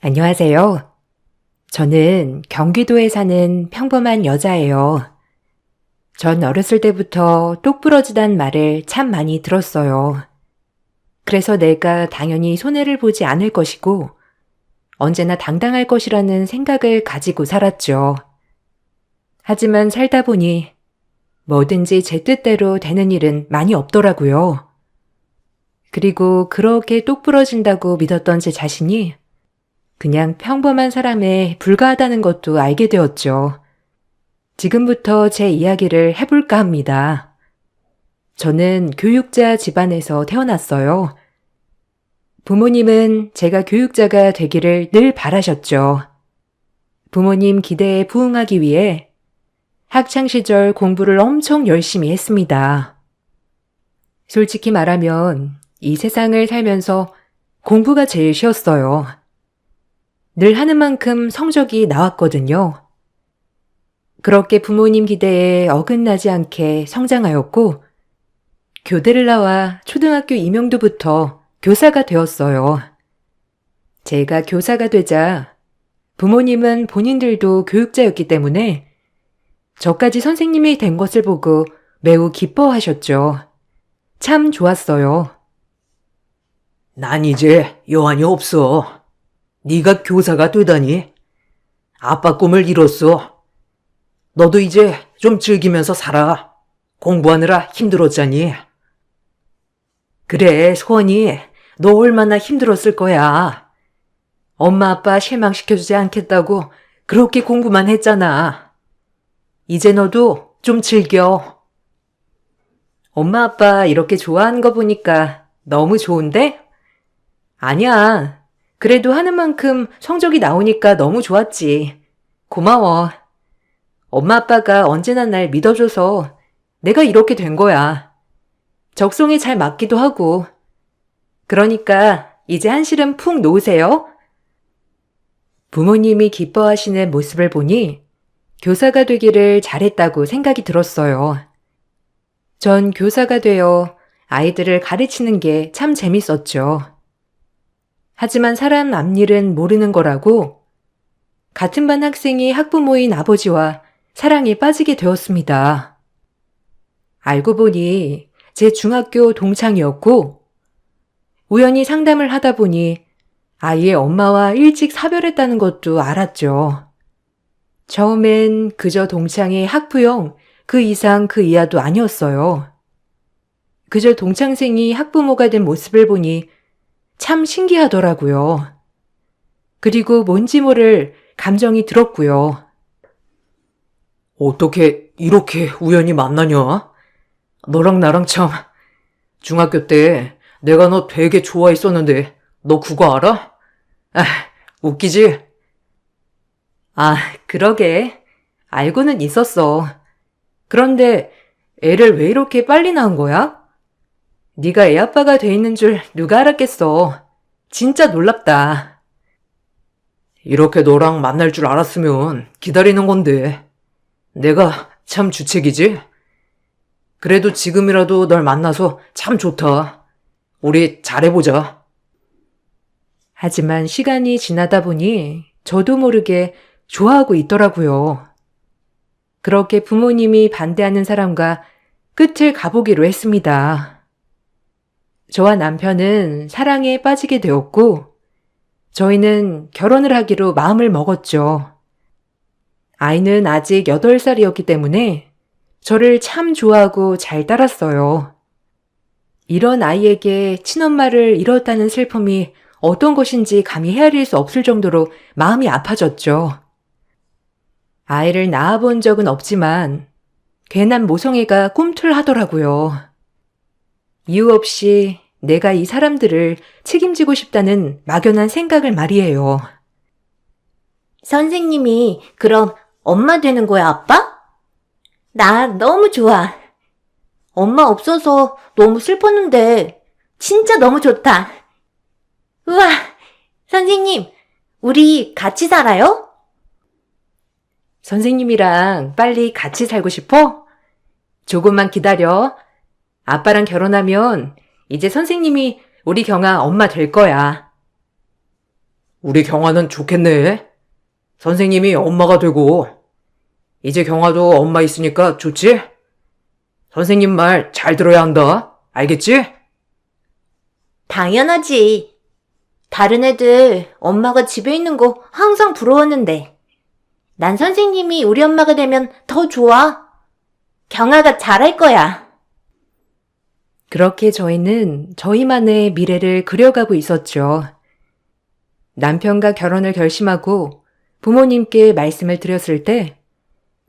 안녕하세요. 저는 경기도에 사는 평범한 여자예요. 전 어렸을 때부터 똑부러지단 말을 참 많이 들었어요. 그래서 내가 당연히 손해를 보지 않을 것이고 언제나 당당할 것이라는 생각을 가지고 살았죠. 하지만 살다 보니 뭐든지 제 뜻대로 되는 일은 많이 없더라고요. 그리고 그렇게 똑부러진다고 믿었던 제 자신이 그냥 평범한 사람에 불과하다는 것도 알게 되었죠. 지금부터 제 이야기를 해볼까 합니다. 저는 교육자 집안에서 태어났어요. 부모님은 제가 교육자가 되기를 늘 바라셨죠. 부모님 기대에 부응하기 위해 학창시절 공부를 엄청 열심히 했습니다. 솔직히 말하면 이 세상을 살면서 공부가 제일 쉬웠어요. 늘 하는 만큼 성적이 나왔거든요. 그렇게 부모님 기대에 어긋나지 않게 성장하였고, 교대를 나와 초등학교 임용도부터 교사가 되었어요. 제가 교사가 되자 부모님은 본인들도 교육자였기 때문에 저까지 선생님이 된 것을 보고 매우 기뻐하셨죠. 참 좋았어요. 난 이제 여한이 없어. 네가 교사가 되다니. 아빠 꿈을 이뤘어. 너도 이제 좀 즐기면서 살아. 공부하느라 힘들었잖니. 그래, 소원이 너 얼마나 힘들었을 거야. 엄마 아빠 실망시켜주지 않겠다고 그렇게 공부만 했잖아. 이제 너도 좀 즐겨. 엄마 아빠 이렇게 좋아하는 거 보니까 너무 좋은데? 아니야. 그래도 하는 만큼 성적이 나오니까 너무 좋았지. 고마워. 엄마 아빠가 언제나 날 믿어줘서 내가 이렇게 된 거야. 적성에 잘 맞기도 하고. 그러니까 이제 한시름 푹 놓으세요. 부모님이 기뻐하시는 모습을 보니 교사가 되기를 잘했다고 생각이 들었어요. 전 교사가 되어 아이들을 가르치는 게 참 재밌었죠. 하지만 사람 앞일은 모르는 거라고 같은 반 학생이 학부모인 아버지와 사랑에 빠지게 되었습니다. 알고 보니 제 중학교 동창이었고 우연히 상담을 하다 보니 아이의 엄마와 일찍 사별했다는 것도 알았죠. 처음엔 그저 동창의 학부형 그 이상 그 이하도 아니었어요. 그저 동창생이 학부모가 된 모습을 보니 참 신기하더라고요. 그리고 뭔지 모를 감정이 들었고요. 어떻게 이렇게 우연히 만나냐? 너랑 나랑 참. 중학교 때 내가 너 되게 좋아했었는데 너 그거 알아? 아, 웃기지? 아, 그러게. 알고는 있었어. 그런데 애를 왜 이렇게 빨리 낳은 거야? 네가 애 아빠가 돼 있는 줄 누가 알았겠어. 진짜 놀랍다. 이렇게 너랑 만날 줄 알았으면 기다리는 건데. 내가 참 주책이지? 그래도 지금이라도 널 만나서 참 좋다. 우리 잘해보자. 하지만 시간이 지나다 보니 저도 모르게 좋아하고 있더라고요. 그렇게 부모님이 반대하는 사람과 끝을 가보기로 했습니다. 저와 남편은 사랑에 빠지게 되었고 저희는 결혼을 하기로 마음을 먹었죠. 아이는 아직 8살이었기 때문에 저를 참 좋아하고 잘 따랐어요. 이런 아이에게 친엄마를 잃었다는 슬픔이 어떤 것인지 감히 헤아릴 수 없을 정도로 마음이 아파졌죠. 아이를 낳아본 적은 없지만 괜한 모성애가 꿈틀하더라고요. 이유 없이 내가 이 사람들을 책임지고 싶다는 막연한 생각을 말이에요. 선생님이 그럼 엄마 되는 거야, 아빠? 나 너무 좋아. 엄마 없어서 너무 슬펐는데 진짜 너무 좋다. 우와, 선생님, 우리 같이 살아요? 선생님이랑 빨리 같이 살고 싶어? 조금만 기다려. 아빠랑 결혼하면 이제 선생님이 우리 경아 엄마 될 거야. 우리 경아는 좋겠네. 선생님이 엄마가 되고, 이제 경아도 엄마 있으니까 좋지? 선생님 말 잘 들어야 한다. 알겠지? 당연하지. 다른 애들 엄마가 집에 있는 거 항상 부러웠는데. 난 선생님이 우리 엄마가 되면 더 좋아. 경아가 잘할 거야. 그렇게 저희는 저희만의 미래를 그려가고 있었죠. 남편과 결혼을 결심하고 부모님께 말씀을 드렸을 때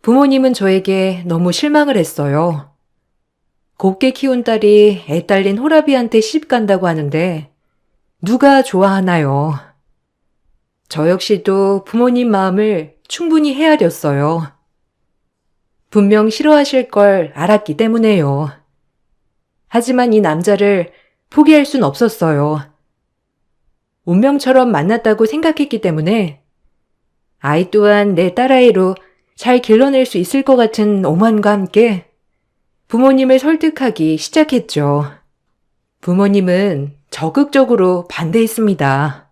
부모님은 저에게 너무 실망을 했어요. 곱게 키운 딸이 애 딸린 호라비한테 시집 간다고 하는데 누가 좋아하나요? 저 역시도 부모님 마음을 충분히 헤아렸어요. 분명 싫어하실 걸 알았기 때문에요. 하지만 이 남자를 포기할 순 없었어요. 운명처럼 만났다고 생각했기 때문에 아이 또한 내 딸아이로 잘 길러낼 수 있을 것 같은 오만과 함께 부모님을 설득하기 시작했죠. 부모님은 적극적으로 반대했습니다.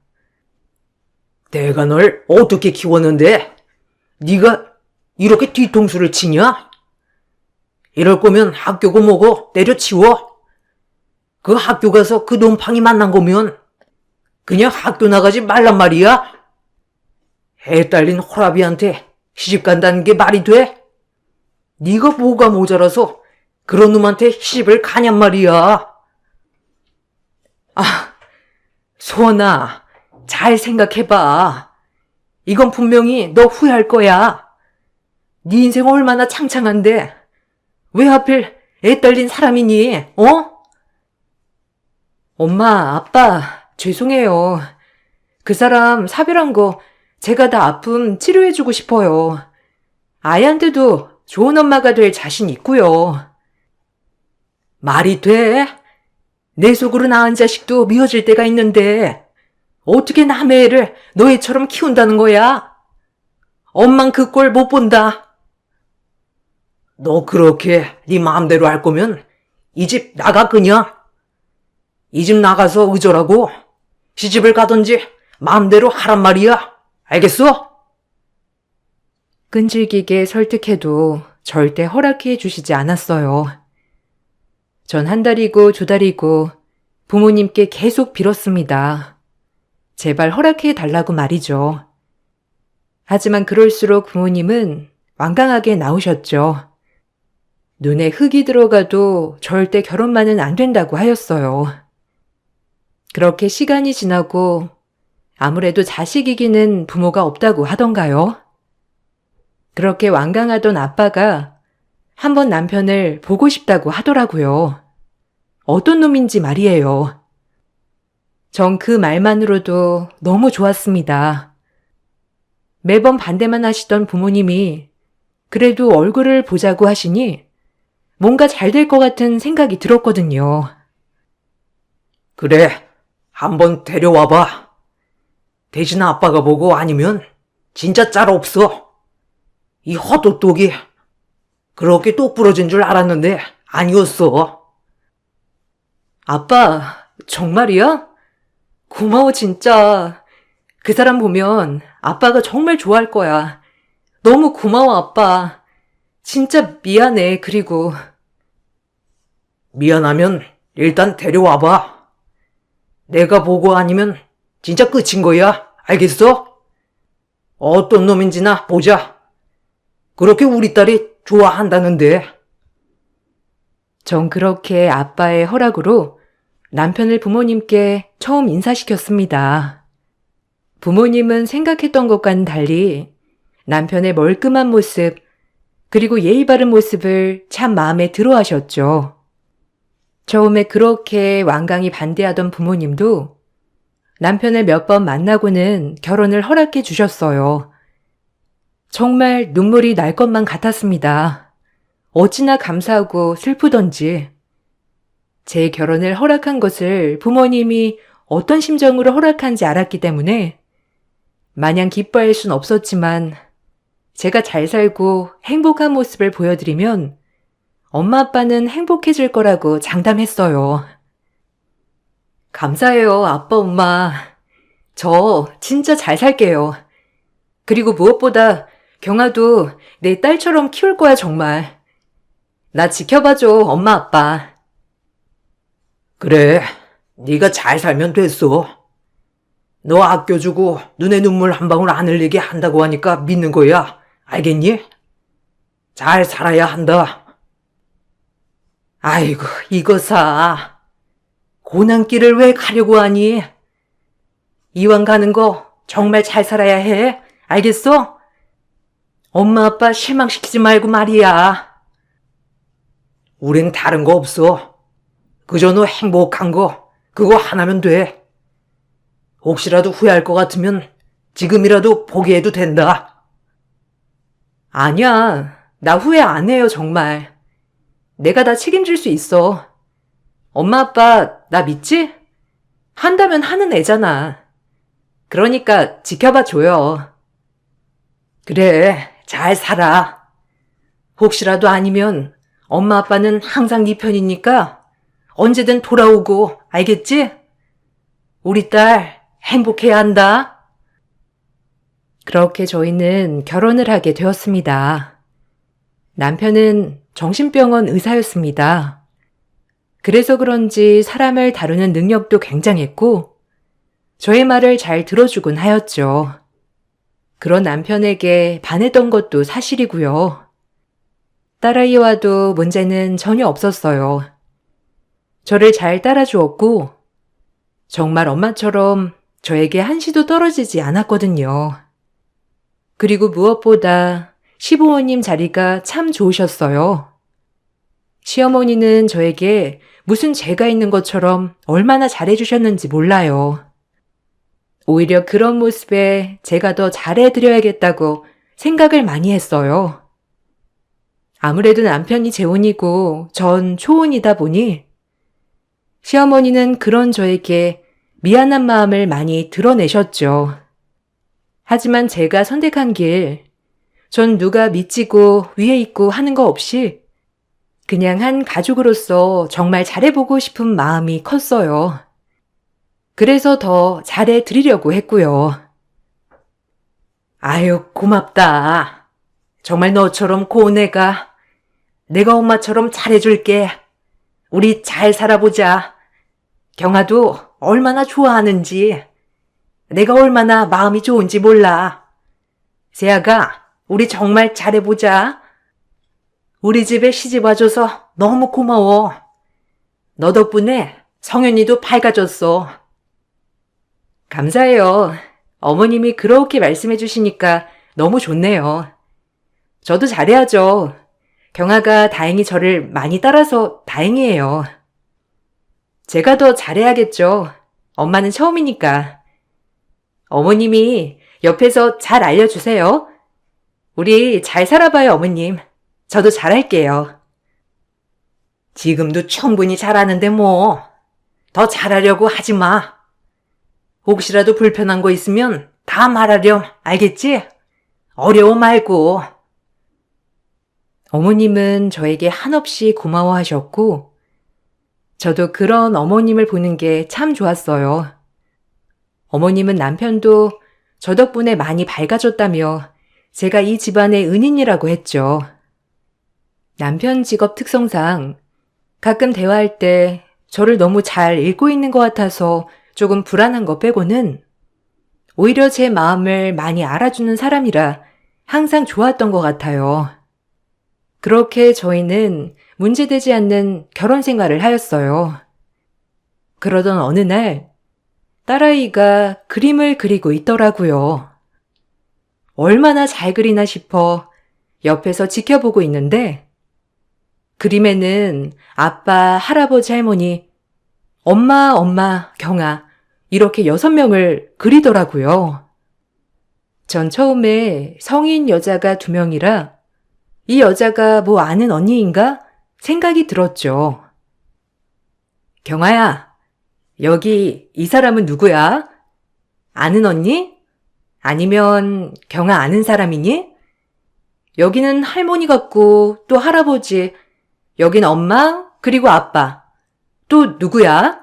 내가 널 어떻게 키웠는데 네가 이렇게 뒤통수를 치냐? 이럴 거면 학교고 뭐고 때려치워. 그 학교 가서 그 놈팡이 만난 거면 그냥 학교 나가지 말란 말이야. 애 딸린 호라비한테 시집 간다는 게 말이 돼? 네가 뭐가 모자라서 그런 놈한테 시집을 가냔 말이야. 소원아, 잘 생각해봐. 이건 분명히 너 후회할 거야. 네 인생 얼마나 창창한데 왜 하필 애 딸린 사람이니, 어? 엄마, 아빠, 죄송해요. 그 사람 사별한 거 제가 다 아픔 치료해주고 싶어요. 아이한테도 좋은 엄마가 될 자신 있고요. 말이 돼? 내 속으로 낳은 자식도 미워질 때가 있는데 어떻게 남의 애를 너희처럼 키운다는 거야? 엄만 그 꼴 못 본다. 너 그렇게 네 마음대로 할 거면 이 집 나가 그냥. 이 집 나가서 의절하고 시집을 가든지 마음대로 하란 말이야. 알겠어? 끈질기게 설득해도 절대 허락해 주시지 않았어요. 전 한 달이고 두 달이고 부모님께 계속 빌었습니다. 제발 허락해 달라고 말이죠. 하지만 그럴수록 부모님은 완강하게 나오셨죠. 눈에 흙이 들어가도 절대 결혼만은 안 된다고 하였어요. 그렇게 시간이 지나고 아무래도 자식 이기는 부모가 없다고 하던가요? 그렇게 완강하던 아빠가 한번 남편을 보고 싶다고 하더라고요. 어떤 놈인지 말이에요. 전 그 말만으로도 너무 좋았습니다. 매번 반대만 하시던 부모님이 그래도 얼굴을 보자고 하시니 뭔가 잘 될 것 같은 생각이 들었거든요. 그래, 한번 데려와봐. 대신 아빠가 보고 아니면 진짜 짤 없어. 이 헛똑똑이 그렇게 똑부러진 줄 알았는데 아니었어. 아빠, 정말이야? 고마워, 진짜. 그 사람 보면 아빠가 정말 좋아할 거야. 너무 고마워, 아빠. 진짜 미안해, 그리고. 미안하면 일단 데려와봐. 내가 보고 아니면 진짜 끝인 거야. 알겠어? 어떤 놈인지나 보자. 그렇게 우리 딸이 좋아한다는데. 전 그렇게 아빠의 허락으로 남편을 부모님께 처음 인사시켰습니다. 부모님은 생각했던 것과는 달리 남편의 멀끔한 모습, 그리고 예의 바른 모습을 참 마음에 들어 하셨죠. 처음에 그렇게 완강히 반대하던 부모님도 남편을 몇 번 만나고는 결혼을 허락해 주셨어요. 정말 눈물이 날 것만 같았습니다. 어찌나 감사하고 슬프던지. 제 결혼을 허락한 것을 부모님이 어떤 심정으로 허락한지 알았기 때문에 마냥 기뻐할 순 없었지만 제가 잘 살고 행복한 모습을 보여드리면 엄마 아빠는 행복해질 거라고 장담했어요. 감사해요, 아빠, 엄마. 저 진짜 잘 살게요. 그리고 무엇보다 경아도 내 딸처럼 키울 거야, 정말. 나 지켜봐줘, 엄마, 아빠. 그래, 네가 잘 살면 됐어. 너 아껴주고 눈에 눈물 한 방울 안 흘리게 한다고 하니까 믿는 거야. 알겠니? 잘 살아야 한다. 아이고, 이거사. 고난길을 왜 가려고 하니? 이왕 가는 거 정말 잘 살아야 해. 알겠어? 엄마 아빠 실망시키지 말고 말이야. 우린 다른 거 없어. 그저 너 행복한 거 그거 하나면 돼. 혹시라도 후회할 것 같으면 지금이라도 포기해도 된다. 아니야. 나 후회 안 해요, 정말. 내가 다 책임질 수 있어. 엄마, 아빠, 나 믿지? 한다면 하는 애잖아. 그러니까 지켜봐 줘요. 그래, 잘 살아. 혹시라도 아니면 엄마 아빠는 항상 네 편이니까 언제든 돌아오고, 알겠지? 우리 딸 행복해야 한다. 그렇게 저희는 결혼을 하게 되었습니다. 남편은 정신병원 의사였습니다. 그래서 그런지 사람을 다루는 능력도 굉장했고, 저의 말을 잘 들어주곤 하였죠. 그런 남편에게 반했던 것도 사실이고요. 딸아이와도 문제는 전혀 없었어요. 저를 잘 따라주었고, 정말 엄마처럼 저에게 한시도 떨어지지 않았거든요. 그리고 무엇보다 시부모님 자리가 참 좋으셨어요. 시어머니는 저에게 무슨 죄가 있는 것처럼 얼마나 잘해주셨는지 몰라요. 오히려 그런 모습에 제가 더 잘해드려야겠다고 생각을 많이 했어요. 아무래도 남편이 재혼이고 전 초혼이다 보니 시어머니는 그런 저에게 미안한 마음을 많이 드러내셨죠. 하지만 제가 선택한 길, 전 누가 미치고 위에 있고 하는 거 없이 그냥 한 가족으로서 정말 잘해보고 싶은 마음이 컸어요. 그래서 더 잘해드리려고 했고요. 아유, 고맙다. 정말 너처럼 고운 애가 내가 엄마처럼 잘해줄게. 우리 잘 살아보자. 경아도 얼마나 좋아하는지, 내가 얼마나 마음이 좋은지 몰라. 세아가, 우리 정말 잘해보자. 우리 집에 시집 와줘서 너무 고마워. 너 덕분에 성현이도 밝아졌어. 감사해요. 어머님이 그렇게 말씀해 주시니까 너무 좋네요. 저도 잘해야죠. 경아가 다행히 저를 많이 따라서 다행이에요. 제가 더 잘해야겠죠. 엄마는 처음이니까. 어머님이 옆에서 잘 알려주세요. 우리 잘 살아봐요, 어머님. 저도 잘할게요. 지금도 충분히 잘하는데 뭐. 더 잘하려고 하지 마. 혹시라도 불편한 거 있으면 다 말하렴. 알겠지? 어려워 말고. 어머님은 저에게 한없이 고마워하셨고, 저도 그런 어머님을 보는 게 참 좋았어요. 어머님은 남편도 저 덕분에 많이 밝아졌다며 제가 이 집안의 은인이라고 했죠. 남편 직업 특성상 가끔 대화할 때 저를 너무 잘 읽고 있는 것 같아서 조금 불안한 것 빼고는 오히려 제 마음을 많이 알아주는 사람이라 항상 좋았던 것 같아요. 그렇게 저희는 문제되지 않는 결혼 생활을 하였어요. 그러던 어느 날 딸아이가 그림을 그리고 있더라고요. 얼마나 잘 그리나 싶어 옆에서 지켜보고 있는데 그림에는 아빠, 할아버지, 할머니, 엄마, 경아 이렇게 6명을 그리더라고요. 전 처음에 성인 여자가 2명이라 이 여자가 뭐 아는 언니인가 생각이 들었죠. 경아야, 여기 이 사람은 누구야? 아는 언니? 아니면 경아 아는 사람이니? 여기는 할머니 같고 또 할아버지, 여긴 엄마, 그리고 아빠. 또 누구야?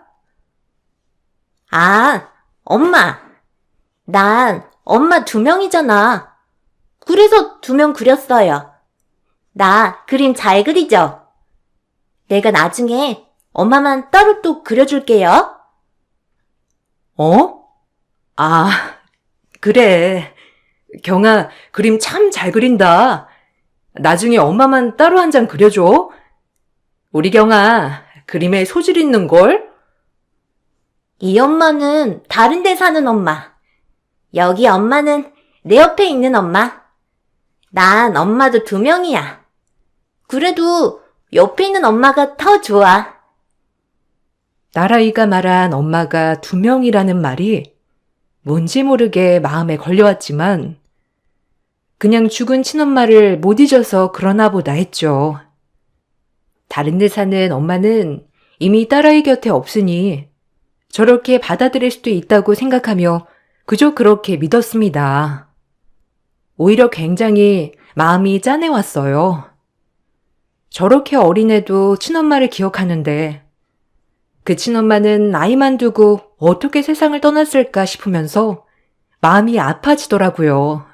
아, 엄마. 난 엄마 2명이잖아. 그래서 2명 그렸어요. 나 그림 잘 그리죠? 내가 나중에 엄마만 따로 또 그려줄게요. 어? 아, 그래. 경아, 그림 참 잘 그린다. 나중에 엄마만 따로 한 장 그려줘. 우리 경아, 그림에 소질 있는걸? 이 엄마는 다른 데 사는 엄마. 여기 엄마는 내 옆에 있는 엄마. 난 엄마도 2명이야. 그래도 옆에 있는 엄마가 더 좋아. 딸아이가 말한 엄마가 2명이라는 말이 뭔지 모르게 마음에 걸려왔지만 그냥 죽은 친엄마를 못 잊어서 그러나 보다 했죠. 다른 데 사는 엄마는 이미 딸아이 곁에 없으니 저렇게 받아들일 수도 있다고 생각하며 그저 그렇게 믿었습니다. 오히려 굉장히 마음이 짠해왔어요. 저렇게 어린애도 친엄마를 기억하는데 그 친엄마는 아이만 두고 어떻게 세상을 떠났을까 싶으면서 마음이 아파지더라고요.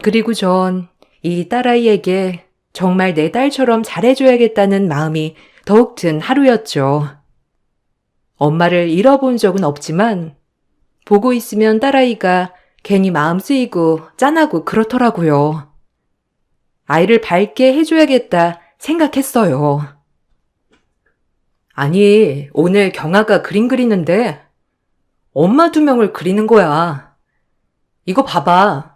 그리고 전 이 딸아이에게 정말 내 딸처럼 잘해줘야겠다는 마음이 더욱 든 하루였죠. 엄마를 잃어본 적은 없지만 보고 있으면 딸아이가 괜히 마음 쓰이고 짠하고 그렇더라고요. 아이를 밝게 해줘야겠다 생각했어요. 아니, 오늘 경아가 그림 그리는데 엄마 2명을 그리는 거야. 이거 봐봐.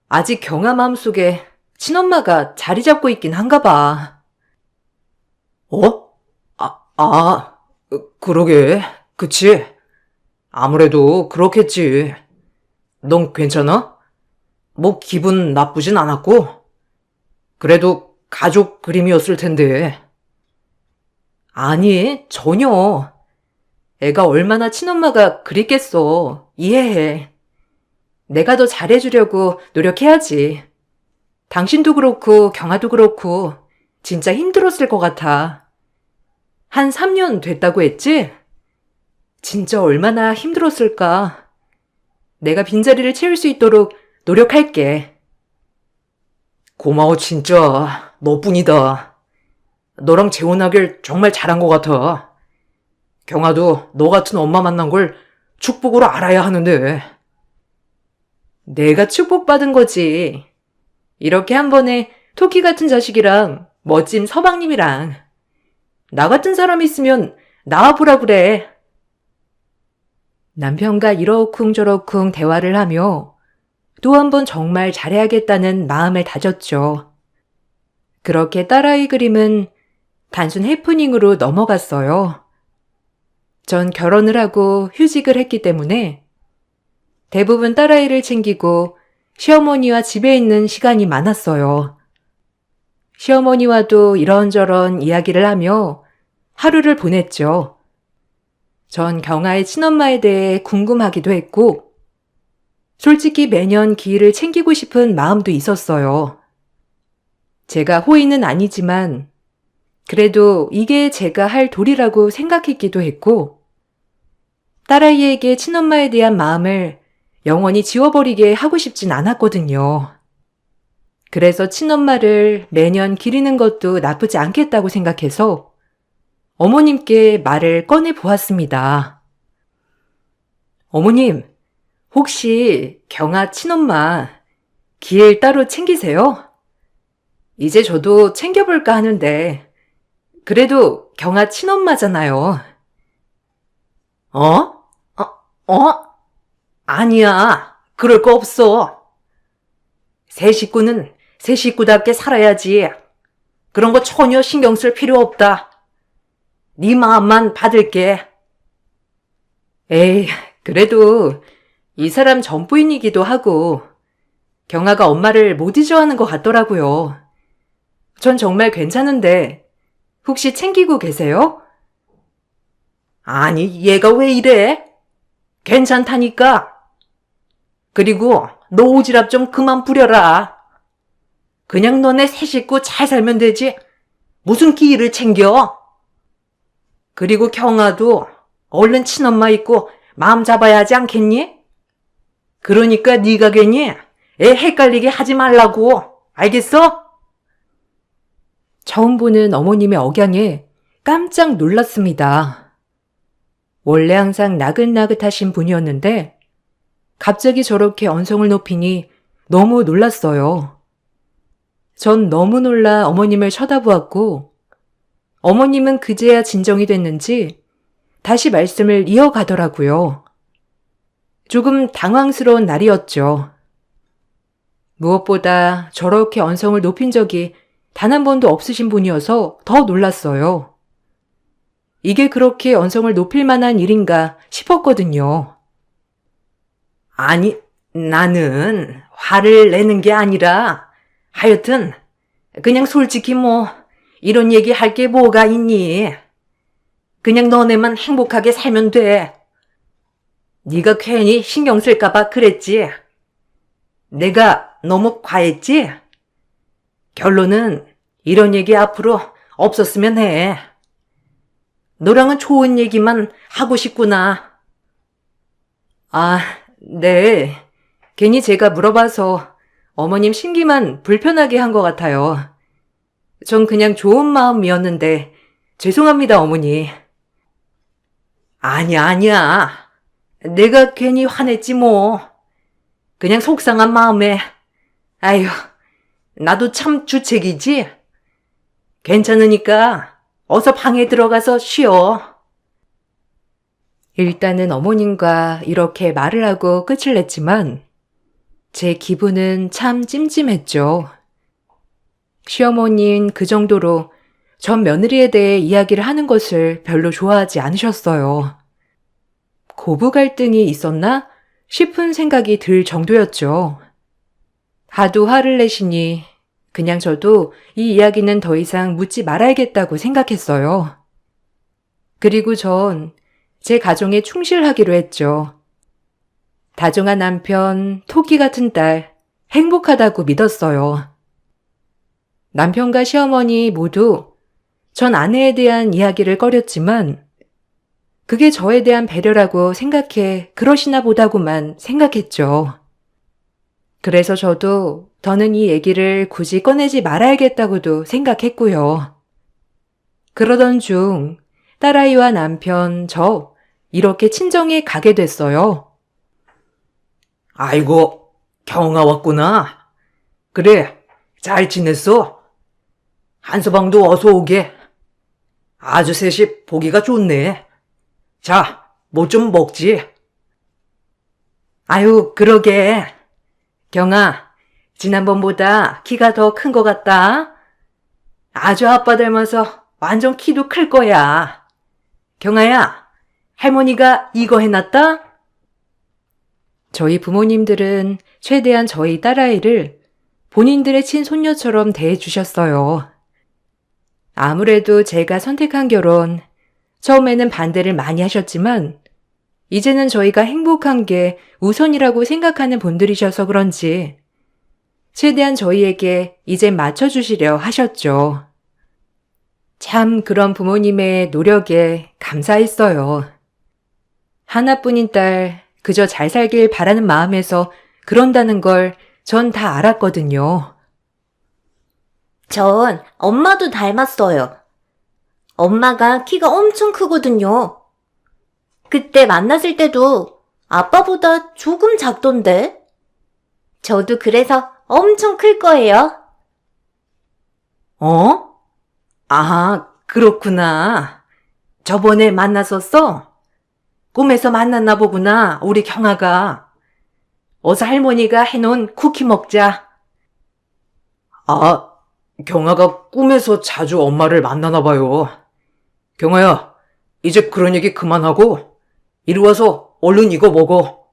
아직 경아 마음속에 친엄마가 자리 잡고 있긴 한가 봐. 어? 그러게. 그치? 아무래도 그렇겠지. 넌 괜찮아? 뭐 기분 나쁘진 않았고? 그래도 가족 그림이었을 텐데. 아니, 전혀. 애가 얼마나 친엄마가 그립겠어. 이해해. 내가 더 잘해주려고 노력해야지. 당신도 그렇고 경아도 그렇고 진짜 힘들었을 것 같아. 한 3년 됐다고 했지? 진짜 얼마나 힘들었을까. 내가 빈자리를 채울 수 있도록 노력할게. 고마워 진짜. 너뿐이다. 너랑 재혼하길 정말 잘한 것 같아. 경아도 너 같은 엄마 만난 걸 축복으로 알아야 하는데. 내가 축복받은 거지. 이렇게 한 번에 토끼 같은 자식이랑 멋진 서방님이랑 나 같은 사람 있으면 나와보라 그래. 남편과 이러쿵저러쿵 대화를 하며 또 한 번 정말 잘해야겠다는 마음을 다졌죠. 그렇게 딸아이 그림은 단순 해프닝으로 넘어갔어요. 전 결혼을 하고 휴직을 했기 때문에 대부분 딸아이를 챙기고 시어머니와 집에 있는 시간이 많았어요. 시어머니와도 이런저런 이야기를 하며 하루를 보냈죠. 전 경아의 친엄마에 대해 궁금하기도 했고 솔직히 매년 기일을 챙기고 싶은 마음도 있었어요. 제가 호의는 아니지만 그래도 이게 제가 할 도리라고 생각했기도 했고 딸아이에게 친엄마에 대한 마음을 영원히 지워버리게 하고 싶진 않았거든요. 그래서 친엄마를 매년 기리는 것도 나쁘지 않겠다고 생각해서 어머님께 말을 꺼내 보았습니다. 어머님, 혹시 경아 친엄마 기일 따로 챙기세요? 이제 저도 챙겨볼까 하는데 그래도 경아 친엄마잖아요. 아니야. 그럴 거 없어. 새 식구는 새 식구답게 살아야지. 그런 거 전혀 신경 쓸 필요 없다. 네 마음만 받을게. 에이, 그래도 이 사람 전부인이기도 하고 경아가 엄마를 못 잊어하는 것 같더라고요. 전 정말 괜찮은데 혹시 챙기고 계세요? 아니, 얘가 왜 이래? 괜찮다니까. 그리고 너 오지랖 좀 그만 부려라. 그냥 너네 새 식구 잘 살면 되지. 무슨 기일을 챙겨? 그리고 경아도 얼른 친엄마 있고 마음 잡아야 하지 않겠니? 그러니까 네가 괜히 애 헷갈리게 하지 말라고. 알겠어? 처음 보는 어머님의 억양에 깜짝 놀랐습니다. 원래 항상 나긋나긋하신 분이었는데 갑자기 저렇게 언성을 높이니 너무 놀랐어요. 전 너무 놀라 어머님을 쳐다보았고 어머님은 그제야 진정이 됐는지 다시 말씀을 이어가더라고요. 조금 당황스러운 날이었죠. 무엇보다 저렇게 언성을 높인 적이 단 한 번도 없으신 분이어서 더 놀랐어요. 이게 그렇게 언성을 높일 만한 일인가 싶었거든요. 아니, 나는 화를 내는 게 아니라 하여튼 그냥 솔직히 뭐 이런 얘기 할 게 뭐가 있니? 그냥 너네만 행복하게 살면 돼. 네가 괜히 신경 쓸까 봐 그랬지. 내가 너무 과했지? 결론은 이런 얘기 앞으로 없었으면 해. 너랑은 좋은 얘기만 하고 싶구나. 아, 네. 괜히 제가 물어봐서 어머님 심기만 불편하게 한 것 같아요. 전 그냥 좋은 마음이었는데 죄송합니다, 어머니. 아니야. 내가 괜히 화냈지 뭐. 그냥 속상한 마음에. 아휴, 나도 참 주책이지? 괜찮으니까 어서 방에 들어가서 쉬어. 일단은 어머님과 이렇게 말을 하고 끝을 냈지만 제 기분은 참 찜찜했죠. 시어머니는 그 정도로 전 며느리에 대해 이야기를 하는 것을 별로 좋아하지 않으셨어요. 고부 갈등이 있었나 싶은 생각이 들 정도였죠. 하도 화를 내시니 그냥 저도 이 이야기는 더 이상 묻지 말아야겠다고 생각했어요. 그리고 전 제 가정에 충실하기로 했죠. 다정한 남편, 토끼 같은 딸, 행복하다고 믿었어요. 남편과 시어머니 모두 전 아내에 대한 이야기를 꺼렸지만 그게 저에 대한 배려라고 생각해 그러시나 보다고만 생각했죠. 그래서 저도 더는 이 얘기를 굳이 꺼내지 말아야겠다고도 생각했고요. 그러던 중 딸아이와 남편, 저 이렇게 친정에 가게 됐어요. 아이고, 경아 왔구나. 그래, 잘 지냈어? 한서방도 어서 오게. 아주 셋이 보기가 좋네. 자, 뭐 좀 먹지? 아유, 그러게. 경아, 지난번보다 키가 더 큰 것 같다. 아주 아빠 닮아서 완전 키도 클 거야. 경아야, 할머니가 이거 해놨다? 저희 부모님들은 최대한 저희 딸아이를 본인들의 친손녀처럼 대해주셨어요. 아무래도 제가 선택한 결혼, 처음에는 반대를 많이 하셨지만 이제는 저희가 행복한 게 우선이라고 생각하는 분들이셔서 그런지 최대한 저희에게 이제 맞춰주시려 하셨죠. 참 그런 부모님의 노력에 감사했어요. 하나뿐인 딸, 그저 잘 살길 바라는 마음에서 그런다는 걸 전 다 알았거든요. 전 엄마도 닮았어요. 엄마가 키가 엄청 크거든요. 그때 만났을 때도 아빠보다 조금 작던데. 저도 그래서 엄청 클 거예요. 어? 아, 그렇구나. 저번에 만났었어? 꿈에서 만났나 보구나, 우리 경아가. 어서 할머니가 해놓은 쿠키 먹자. 아, 경아가 꿈에서 자주 엄마를 만나나 봐요. 경아야, 이제 그런 얘기 그만하고 이리 와서 얼른 이거 먹어.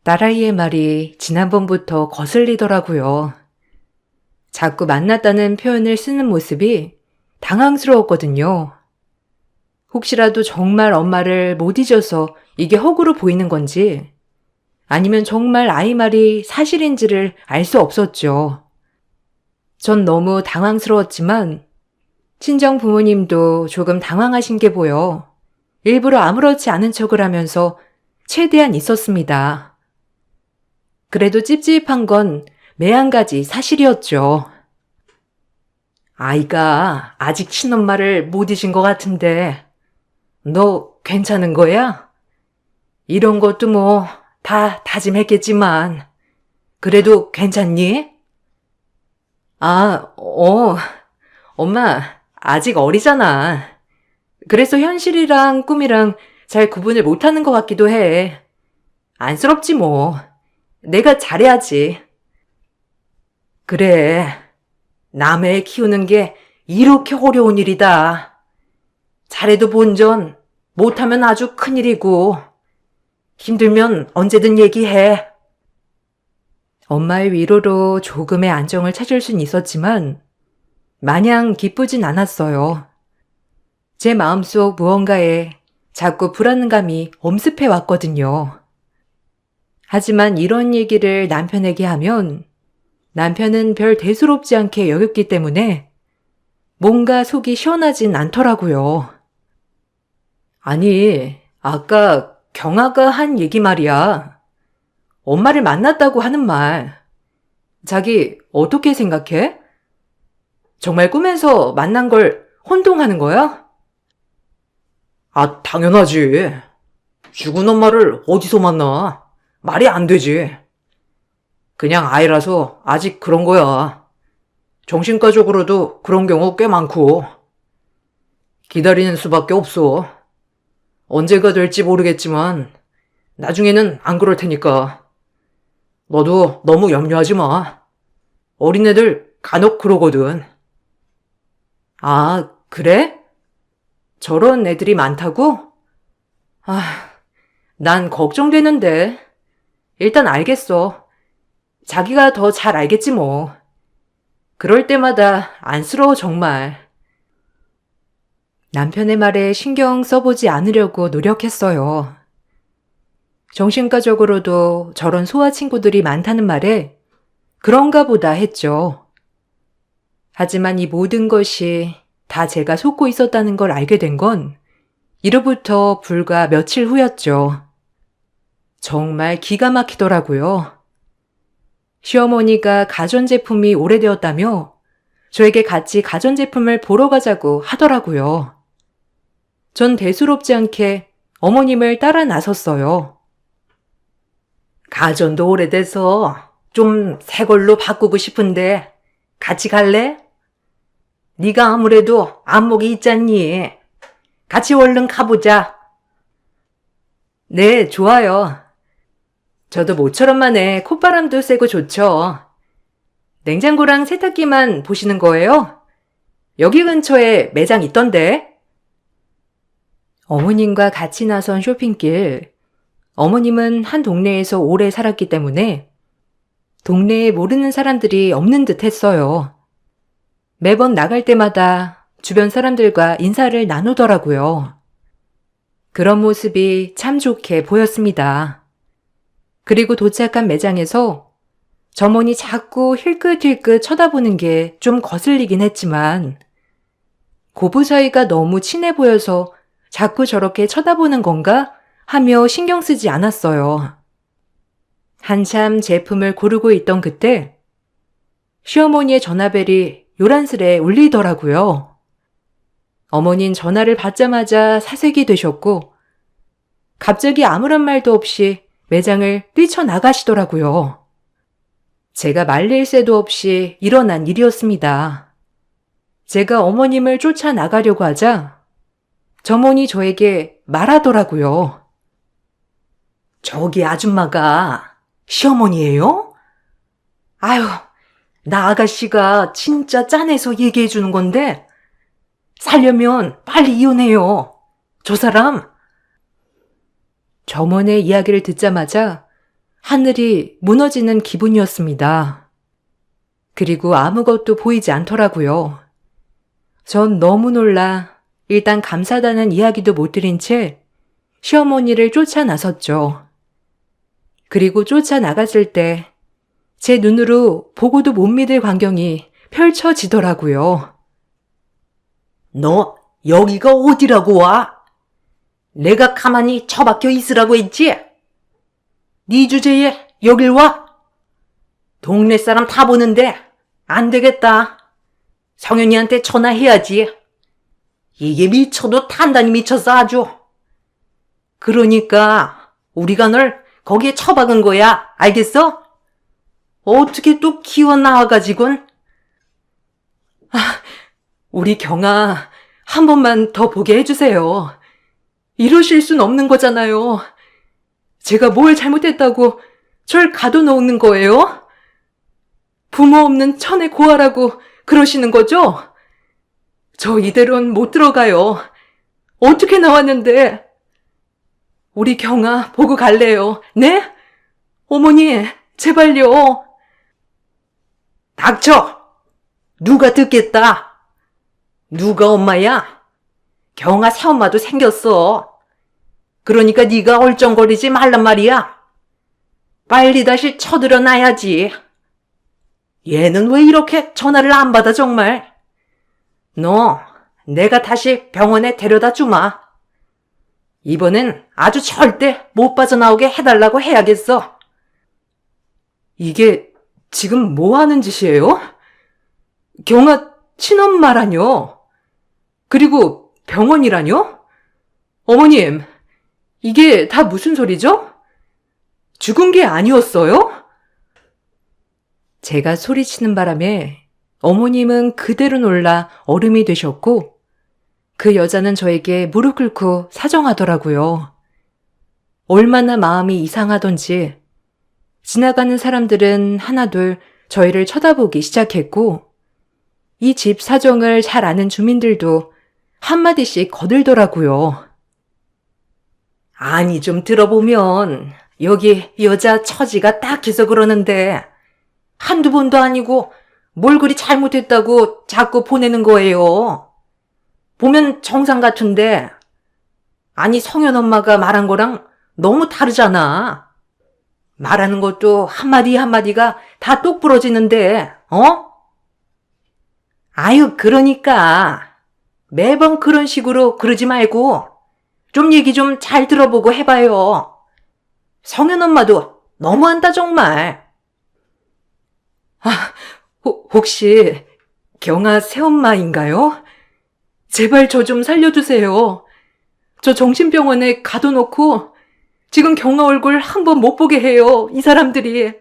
딸아이의 말이 지난번부터 거슬리더라고요. 자꾸 만났다는 표현을 쓰는 모습이 당황스러웠거든요. 혹시라도 정말 엄마를 못 잊어서 이게 허구로 보이는 건지 아니면 정말 아이 말이 사실인지를 알 수 없었죠. 전 너무 당황스러웠지만 친정 부모님도 조금 당황하신 게 보여 일부러 아무렇지 않은 척을 하면서 최대한 있었습니다. 그래도 찝찝한 건 매 한 가지 사실이었죠. 아이가 아직 친엄마를 못 잊은 것 같은데, 너 괜찮은 거야? 이런 것도 뭐 다 다짐했겠지만, 그래도 괜찮니? 엄마, 아직 어리잖아. 그래서 현실이랑 꿈이랑 잘 구분을 못하는 것 같기도 해. 안쓰럽지 뭐. 내가 잘해야지. 그래. 남의 애 키우는 게 이렇게 어려운 일이다. 잘해도 본전, 못하면 아주 큰일이고, 힘들면 언제든 얘기해. 엄마의 위로로 조금의 안정을 찾을 순 있었지만 마냥 기쁘진 않았어요. 제 마음속 무언가에 자꾸 불안감이 엄습해 왔거든요. 하지만 이런 얘기를 남편에게 하면 남편은 별 대수롭지 않게 여겼기 때문에 뭔가 속이 시원하진 않더라고요. 아니, 아까 경아가 한 얘기 말이야. 엄마를 만났다고 하는 말. 자기 어떻게 생각해? 정말 꿈에서 만난 걸 혼동하는 거야? 아, 당연하지. 죽은 엄마를 어디서 만나? 말이 안 되지. 그냥 아이라서 아직 그런 거야. 정신과적으로도 그런 경우 꽤 많고. 기다리는 수밖에 없어. 언제가 될지 모르겠지만 나중에는 안 그럴 테니까. 너도 너무 염려하지 마. 어린애들 간혹 그러거든. 아, 그래? 저런 애들이 많다고? 난 걱정되는데. 일단 알겠어. 자기가 더 잘 알겠지 뭐. 그럴 때마다 안쓰러워 정말. 남편의 말에 신경 써보지 않으려고 노력했어요. 정신과적으로도 저런 소아 친구들이 많다는 말에 그런가 보다 했죠. 하지만 이 모든 것이 다 제가 속고 있었다는 걸 알게 된 건 이로부터 불과 며칠 후였죠. 정말 기가 막히더라고요. 시어머니가 가전제품이 오래되었다며 저에게 같이 가전제품을 보러 가자고 하더라고요. 전 대수롭지 않게 어머님을 따라 나섰어요. 가전도 오래돼서 좀 새 걸로 바꾸고 싶은데 같이 갈래? 네가 아무래도 안목이 있잖니. 같이 얼른 가보자. 네, 좋아요. 저도 모처럼 만에 콧바람도 쐬고 좋죠. 냉장고랑 세탁기만 보시는 거예요? 여기 근처에 매장 있던데. 어머님과 같이 나선 쇼핑길. 어머님은 한 동네에서 오래 살았기 때문에 동네에 모르는 사람들이 없는 듯 했어요. 매번 나갈 때마다 주변 사람들과 인사를 나누더라고요. 그런 모습이 참 좋게 보였습니다. 그리고 도착한 매장에서 점원이 자꾸 힐끗힐끗 쳐다보는 게 좀 거슬리긴 했지만 고부 사이가 너무 친해 보여서 자꾸 저렇게 쳐다보는 건가 하며 신경 쓰지 않았어요. 한참 제품을 고르고 있던 그때 시어머니의 전화벨이 요란스레 울리더라고요. 어머닌 전화를 받자마자 사색이 되셨고 갑자기 아무런 말도 없이 매장을 뛰쳐나가시더라고요. 제가 말릴 새도 없이 일어난 일이었습니다. 제가 어머님을 쫓아나가려고 하자 점원이 저에게 말하더라고요. 저기 아줌마가 시어머니예요? 아유, 나 아가씨가 진짜 짠해서 얘기해 주는 건데 살려면 빨리 이혼해요. 저 사람. 점원의 이야기를 듣자마자 하늘이 무너지는 기분이었습니다. 그리고 아무것도 보이지 않더라고요. 전 너무 놀라 일단 감사하다는 이야기도 못 드린 채 시어머니를 쫓아 나섰죠. 그리고 쫓아 나갔을 때 제 눈으로 보고도 못 믿을 광경이 펼쳐지더라고요. 너 여기가 어디라고 와? 내가 가만히 처박혀 있으라고 했지? 네 주제에 여길 와? 동네 사람 다 보는데 안 되겠다. 성현이한테 전화해야지. 이게 미쳐도 단단히 미쳤어 아주. 그러니까 우리가 널 거기에 처박은 거야. 알겠어? 어떻게 또 기어 나와가지곤. 우리 경아 한 번만 더 보게 해주세요. 이러실 순 없는 거잖아요. 제가 뭘 잘못했다고 절 가둬놓는 거예요? 부모 없는 천의 고아라고 그러시는 거죠? 저 이대로는 못 들어가요. 어떻게 나왔는데? 우리 경아 보고 갈래요. 네? 어머니, 제발요. 닥쳐! 누가 듣겠다? 누가 엄마야? 경아 새엄마도 생겼어. 그러니까 네가 얼쩡거리지 말란 말이야. 빨리 다시 쳐들어 놔야지. 얘는 왜 이렇게 전화를 안 받아 정말? 너 내가 다시 병원에 데려다 주마. 이번엔 아주 절대 못 빠져나오게 해달라고 해야겠어. 이게 지금 뭐 하는 짓이에요? 경아 친엄마라뇨? 그리고 병원이라뇨? 어머님, 이게 다 무슨 소리죠? 죽은 게 아니었어요? 제가 소리치는 바람에 어머님은 그대로 놀라 얼음이 되셨고 그 여자는 저에게 무릎 꿇고 사정하더라고요. 얼마나 마음이 이상하던지 지나가는 사람들은 하나둘 저희를 쳐다보기 시작했고 이 집 사정을 잘 아는 주민들도 한마디씩 거들더라고요. 아니 좀 들어보면 여기 여자 처지가 딱해서 그러는데 한두 번도 아니고 뭘 그리 잘못했다고 자꾸 보내는 거예요. 보면 정상 같은데 아니 성현 엄마가 말한 거랑 너무 다르잖아. 말하는 것도 한마디 한마디가 다 똑 부러지는데 아유 그러니까 매번 그런 식으로 그러지 말고 좀 얘기 좀 잘 들어보고 해봐요. 성현 엄마도 너무한다 정말. 혹시 경아 새엄마인가요? 제발 저 좀 살려주세요. 저 정신병원에 가둬놓고 지금 경아 얼굴 한 번 못 보게 해요. 이 사람들이.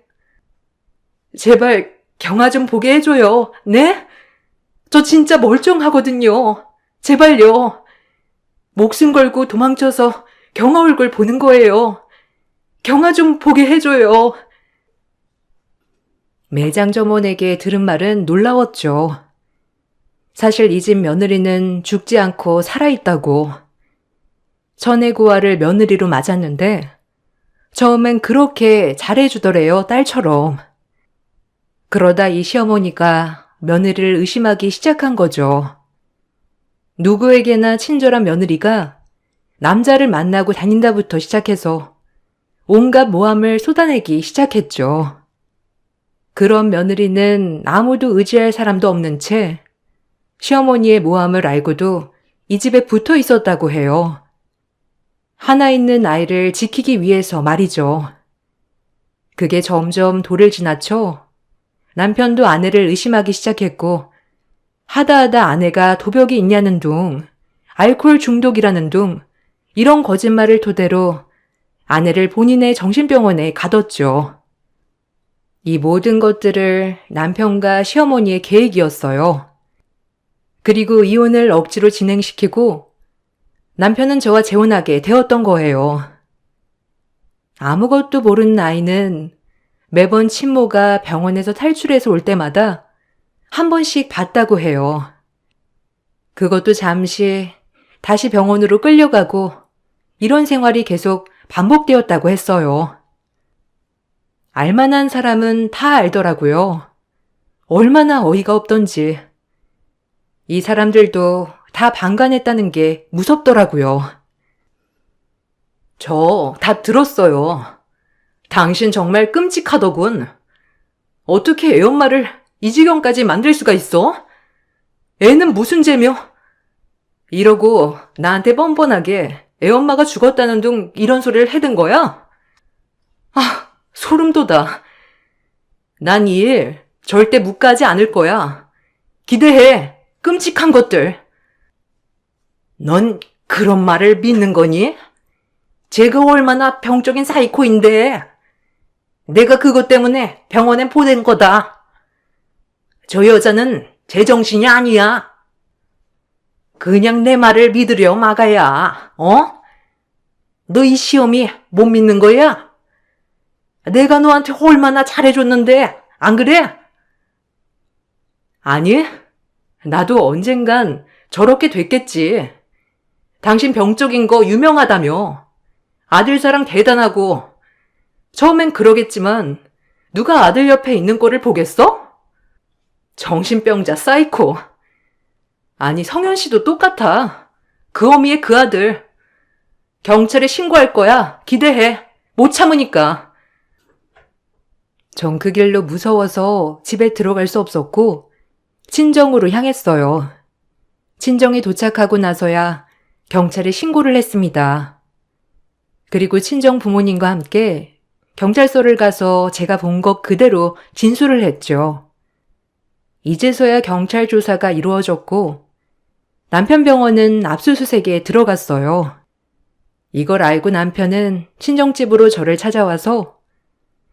제발 경아 좀 보게 해줘요. 네? 저 진짜 멀쩡하거든요. 제발요. 목숨 걸고 도망쳐서 경아 얼굴 보는 거예요. 경아 좀 보게 해줘요. 매장 점원에게 들은 말은 놀라웠죠. 사실 이 집 며느리는 죽지 않고 살아있다고. 천의 고아를 며느리로 맞았는데 처음엔 그렇게 잘해주더래요, 딸처럼. 그러다 이 시어머니가 며느리를 의심하기 시작한 거죠. 누구에게나 친절한 며느리가 남자를 만나고 다닌다부터 시작해서 온갖 모함을 쏟아내기 시작했죠. 그런 며느리는 아무도 의지할 사람도 없는 채 시어머니의 모함을 알고도 이 집에 붙어 있었다고 해요. 하나 있는 아이를 지키기 위해서 말이죠. 그게 점점 도를 지나쳐 남편도 아내를 의심하기 시작했고 하다하다 아내가 도벽이 있냐는 둥, 알코올 중독이라는 둥 이런 거짓말을 토대로 아내를 본인의 정신병원에 가뒀죠. 이 모든 것들을 남편과 시어머니의 계획이었어요. 그리고 이혼을 억지로 진행시키고 남편은 저와 재혼하게 되었던 거예요. 아무것도 모르는 아이는 매번 친모가 병원에서 탈출해서 올 때마다 한 번씩 봤다고 해요. 그것도 잠시 다시 병원으로 끌려가고 이런 생활이 계속 반복되었다고 했어요. 알만한 사람은 다 알더라고요. 얼마나 어이가 없던지. 이 사람들도 다 방관했다는 게 무섭더라고요. 저 다 들었어요. 당신 정말 끔찍하더군. 어떻게 애 엄마를 이 지경까지 만들 수가 있어? 애는 무슨 죄며? 이러고 나한테 뻔뻔하게 애 엄마가 죽었다는 둥 이런 소리를 해댄 거야? 아, 소름 돋아. 난 이 일 절대 묵가지 않을 거야. 기대해. 끔찍한 것들. 넌 그런 말을 믿는 거니? 제가 얼마나 병적인 사이코인데. 내가 그것 때문에 병원에 보낸 거다. 저 여자는 제정신이 아니야. 그냥 내 말을 믿으려 마가야. 어? 너 이 시험이 못 믿는 거야? 내가 너한테 얼마나 잘해줬는데 안 그래? 아니, 나도 언젠간 저렇게 됐겠지. 당신 병적인 거 유명하다며. 아들 사랑 대단하고. 처음엔 그러겠지만 누가 아들 옆에 있는 꼴을 보겠어? 정신병자 사이코. 아니, 성현 씨도 똑같아. 그 어미의 그 아들. 경찰에 신고할 거야. 기대해. 못 참으니까. 전 그 길로 무서워서 집에 들어갈 수 없었고 친정으로 향했어요. 친정에 도착하고 나서야 경찰에 신고를 했습니다. 그리고 친정 부모님과 함께 경찰서를 가서 제가 본 것 그대로 진술을 했죠. 이제서야 경찰 조사가 이루어졌고 남편 병원은 압수수색에 들어갔어요. 이걸 알고 남편은 친정집으로 저를 찾아와서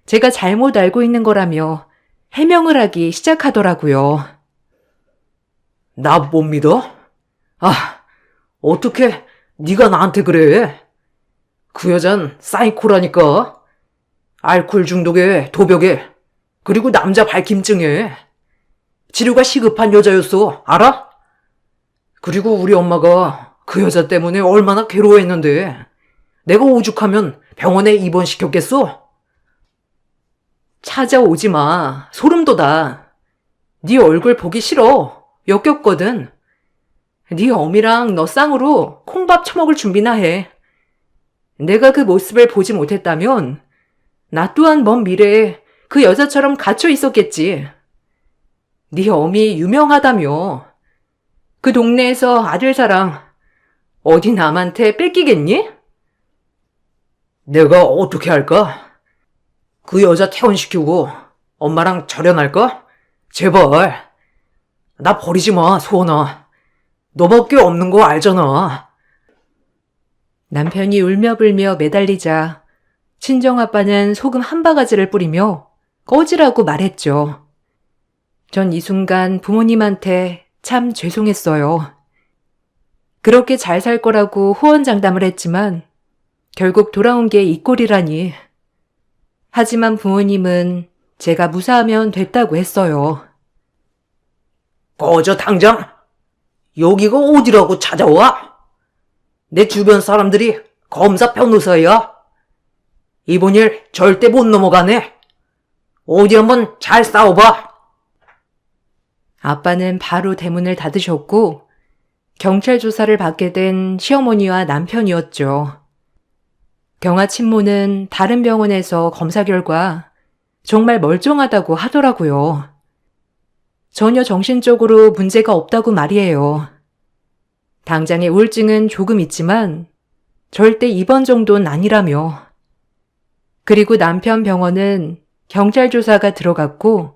제가 잘못 알고 있는 거라며 해명을 하기 시작하더라고요. 나 못 믿어? 아, 어떻게 네가 나한테 그래? 그 여잔 사이코라니까. 알코올 중독에 도벽에 그리고 남자 발김증에 치료가 시급한 여자였어. 알아? 그리고 우리 엄마가 그 여자 때문에 얼마나 괴로워했는데 내가 오죽하면 병원에 입원시켰겠어? 찾아오지 마. 소름 돋아. 네 얼굴 보기 싫어. 역겹거든. 네 어미랑 너 쌍으로 콩밥 처먹을 준비나 해. 내가 그 모습을 보지 못했다면 나 또한 먼 미래에 그 여자처럼 갇혀 있었겠지. 네 어미 유명하다며. 그 동네에서 아들 사랑 어디 남한테 뺏기겠니? 내가 어떻게 할까? 그 여자 퇴원시키고 엄마랑 절연할까? 제발. 나 버리지 마, 소원아. 너밖에 없는 거 알잖아. 남편이 울며불며 매달리자 친정아빠는 소금 한 바가지를 뿌리며 꺼지라고 말했죠. 전 이 순간 부모님한테 참 죄송했어요. 그렇게 잘 살 거라고 호언장담을 했지만 결국 돌아온 게 이 꼴이라니. 하지만 부모님은 제가 무사하면 됐다고 했어요. 꺼져 당장. 여기가 어디라고 찾아와? 내 주변 사람들이 검사 변호사야. 이번 일 절대 못 넘어가네. 어디 한번 잘 싸워봐. 아빠는 바로 대문을 닫으셨고 경찰 조사를 받게 된 시어머니와 남편이었죠. 경아 친모는 다른 병원에서 검사 결과 정말 멀쩡하다고 하더라고요. 전혀 정신적으로 문제가 없다고 말이에요. 당장의 우울증은 조금 있지만 절대 입원 정도는 아니라며. 그리고 남편 병원은 경찰 조사가 들어갔고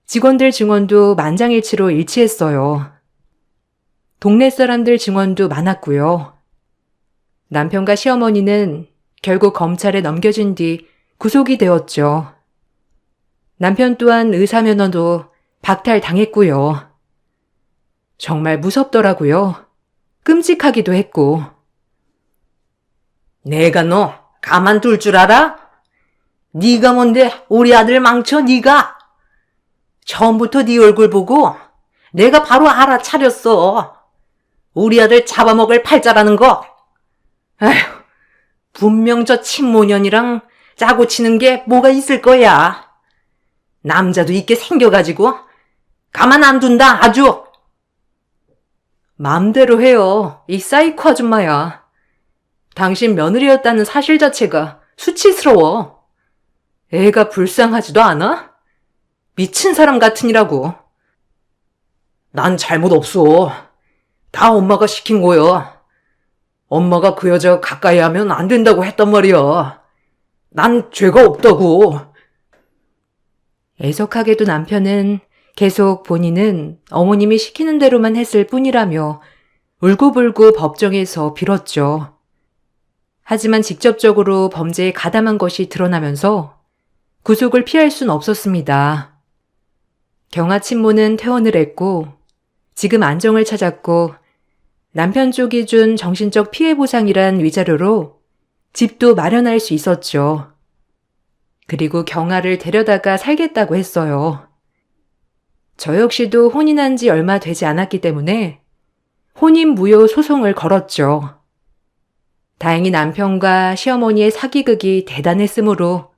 직원들 증언도 만장일치로 일치했어요. 동네 사람들 증언도 많았고요. 남편과 시어머니는 결국 검찰에 넘겨진 뒤 구속이 되었죠. 남편 또한 의사면허도 박탈당했고요. 정말 무섭더라고요. 끔찍하기도 했고. 내가 너 가만둘 줄 알아? 네가 뭔데 우리 아들 망쳐 네가? 처음부터 네 얼굴 보고 내가 바로 알아차렸어. 우리 아들 잡아먹을 팔자라는 거. 에휴, 분명 저 친모년이랑 짜고 치는 게 뭐가 있을 거야. 남자도 있게 생겨가지고 가만 안 둔다 아주. 맘대로 해요. 이 사이코 아줌마야. 당신 며느리였다는 사실 자체가 수치스러워. 애가 불쌍하지도 않아? 미친 사람 같으니라고. 난 잘못 없어. 다 엄마가 시킨 거야. 엄마가 그 여자 가까이 하면 안 된다고 했단 말이야. 난 죄가 없다고. 애석하게도 남편은 계속 본인은 어머님이 시키는 대로만 했을 뿐이라며 울고불고 법정에서 빌었죠. 하지만 직접적으로 범죄에 가담한 것이 드러나면서 구속을 피할 순 없었습니다. 경아 친모는 퇴원을 했고 지금 안정을 찾았고 남편 쪽이 준 정신적 피해 보상이란 위자료로 집도 마련할 수 있었죠. 그리고 경아를 데려다가 살겠다고 했어요. 저 역시도 혼인한 지 얼마 되지 않았기 때문에 혼인 무효 소송을 걸었죠. 다행히 남편과 시어머니의 사기극이 대단했으므로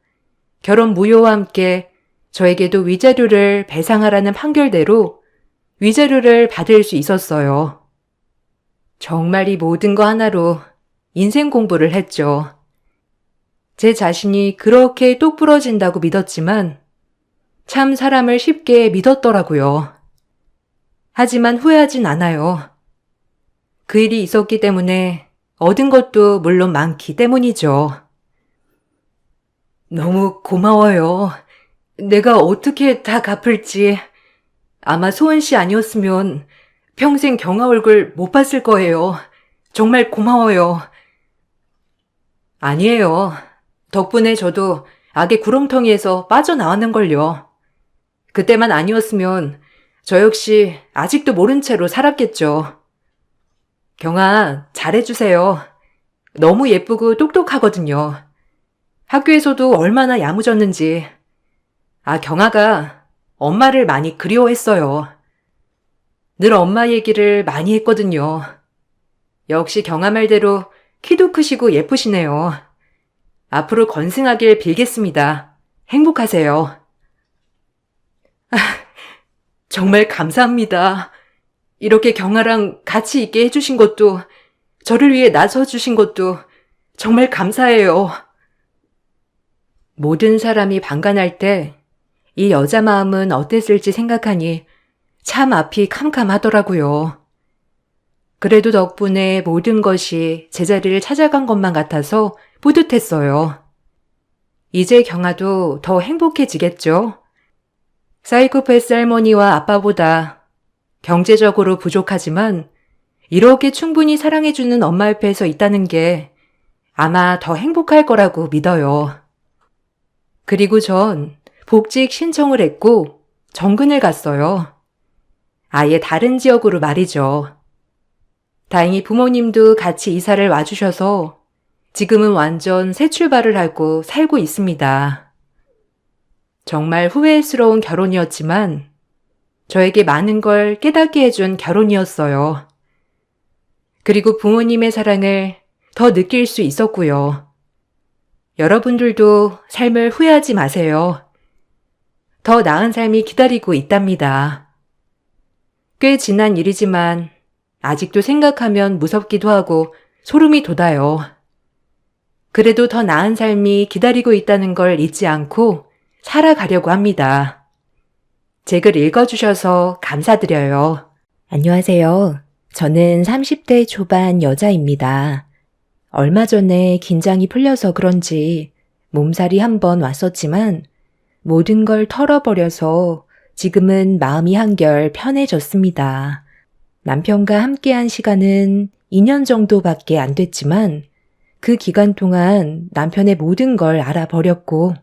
결혼 무효와 함께 저에게도 위자료를 배상하라는 판결대로 위자료를 받을 수 있었어요. 정말 이 모든 거 하나로 인생 공부를 했죠. 제 자신이 그렇게 똑부러진다고 믿었지만 참 사람을 쉽게 믿었더라고요. 하지만 후회하진 않아요. 그 일이 있었기 때문에 얻은 것도 물론 많기 때문이죠. 너무 고마워요. 내가 어떻게 다 갚을지. 아마 소은 씨 아니었으면 평생 경아 얼굴 못 봤을 거예요. 정말 고마워요. 아니에요. 덕분에 저도 악의 구렁텅이에서 빠져나왔는걸요. 그때만 아니었으면 저 역시 아직도 모른 채로 살았겠죠. 경아, 잘해주세요. 너무 예쁘고 똑똑하거든요. 학교에서도 얼마나 야무졌는지. 경아가 엄마를 많이 그리워했어요. 늘 엄마 얘기를 많이 했거든요. 역시 경아 말대로 키도 크시고 예쁘시네요. 앞으로 건승하길 빌겠습니다. 행복하세요. 정말 감사합니다. 이렇게 경아랑 같이 있게 해주신 것도, 저를 위해 나서주신 것도 정말 감사해요. 모든 사람이 방관할 때 이 여자 마음은 어땠을지 생각하니 참 앞이 캄캄하더라고요. 그래도 덕분에 모든 것이 제자리를 찾아간 것만 같아서 뿌듯했어요. 이제 경아도 더 행복해지겠죠? 사이코패스 할머니와 아빠보다 경제적으로 부족하지만 이렇게 충분히 사랑해주는 엄마 옆에서 있다는 게 아마 더 행복할 거라고 믿어요. 그리고 전 복직 신청을 했고 정근을 갔어요. 아예 다른 지역으로 말이죠. 다행히 부모님도 같이 이사를 와주셔서 지금은 완전 새 출발을 하고 살고 있습니다. 정말 후회스러운 결혼이었지만 저에게 많은 걸 깨닫게 해준 결혼이었어요. 그리고 부모님의 사랑을 더 느낄 수 있었고요. 여러분들도 삶을 후회하지 마세요. 더 나은 삶이 기다리고 있답니다. 꽤 지난 일이지만 아직도 생각하면 무섭기도 하고 소름이 돋아요. 그래도 더 나은 삶이 기다리고 있다는 걸 잊지 않고 살아가려고 합니다. 제 글 읽어주셔서 감사드려요. 안녕하세요. 저는 30대 초반 여자입니다. 얼마 전에 긴장이 풀려서 그런지 몸살이 한번 왔었지만 모든 걸 털어버려서 지금은 마음이 한결 편해졌습니다. 남편과 함께한 시간은 2년 정도밖에 안 됐지만 그 기간 동안 남편의 모든 걸 알아버렸고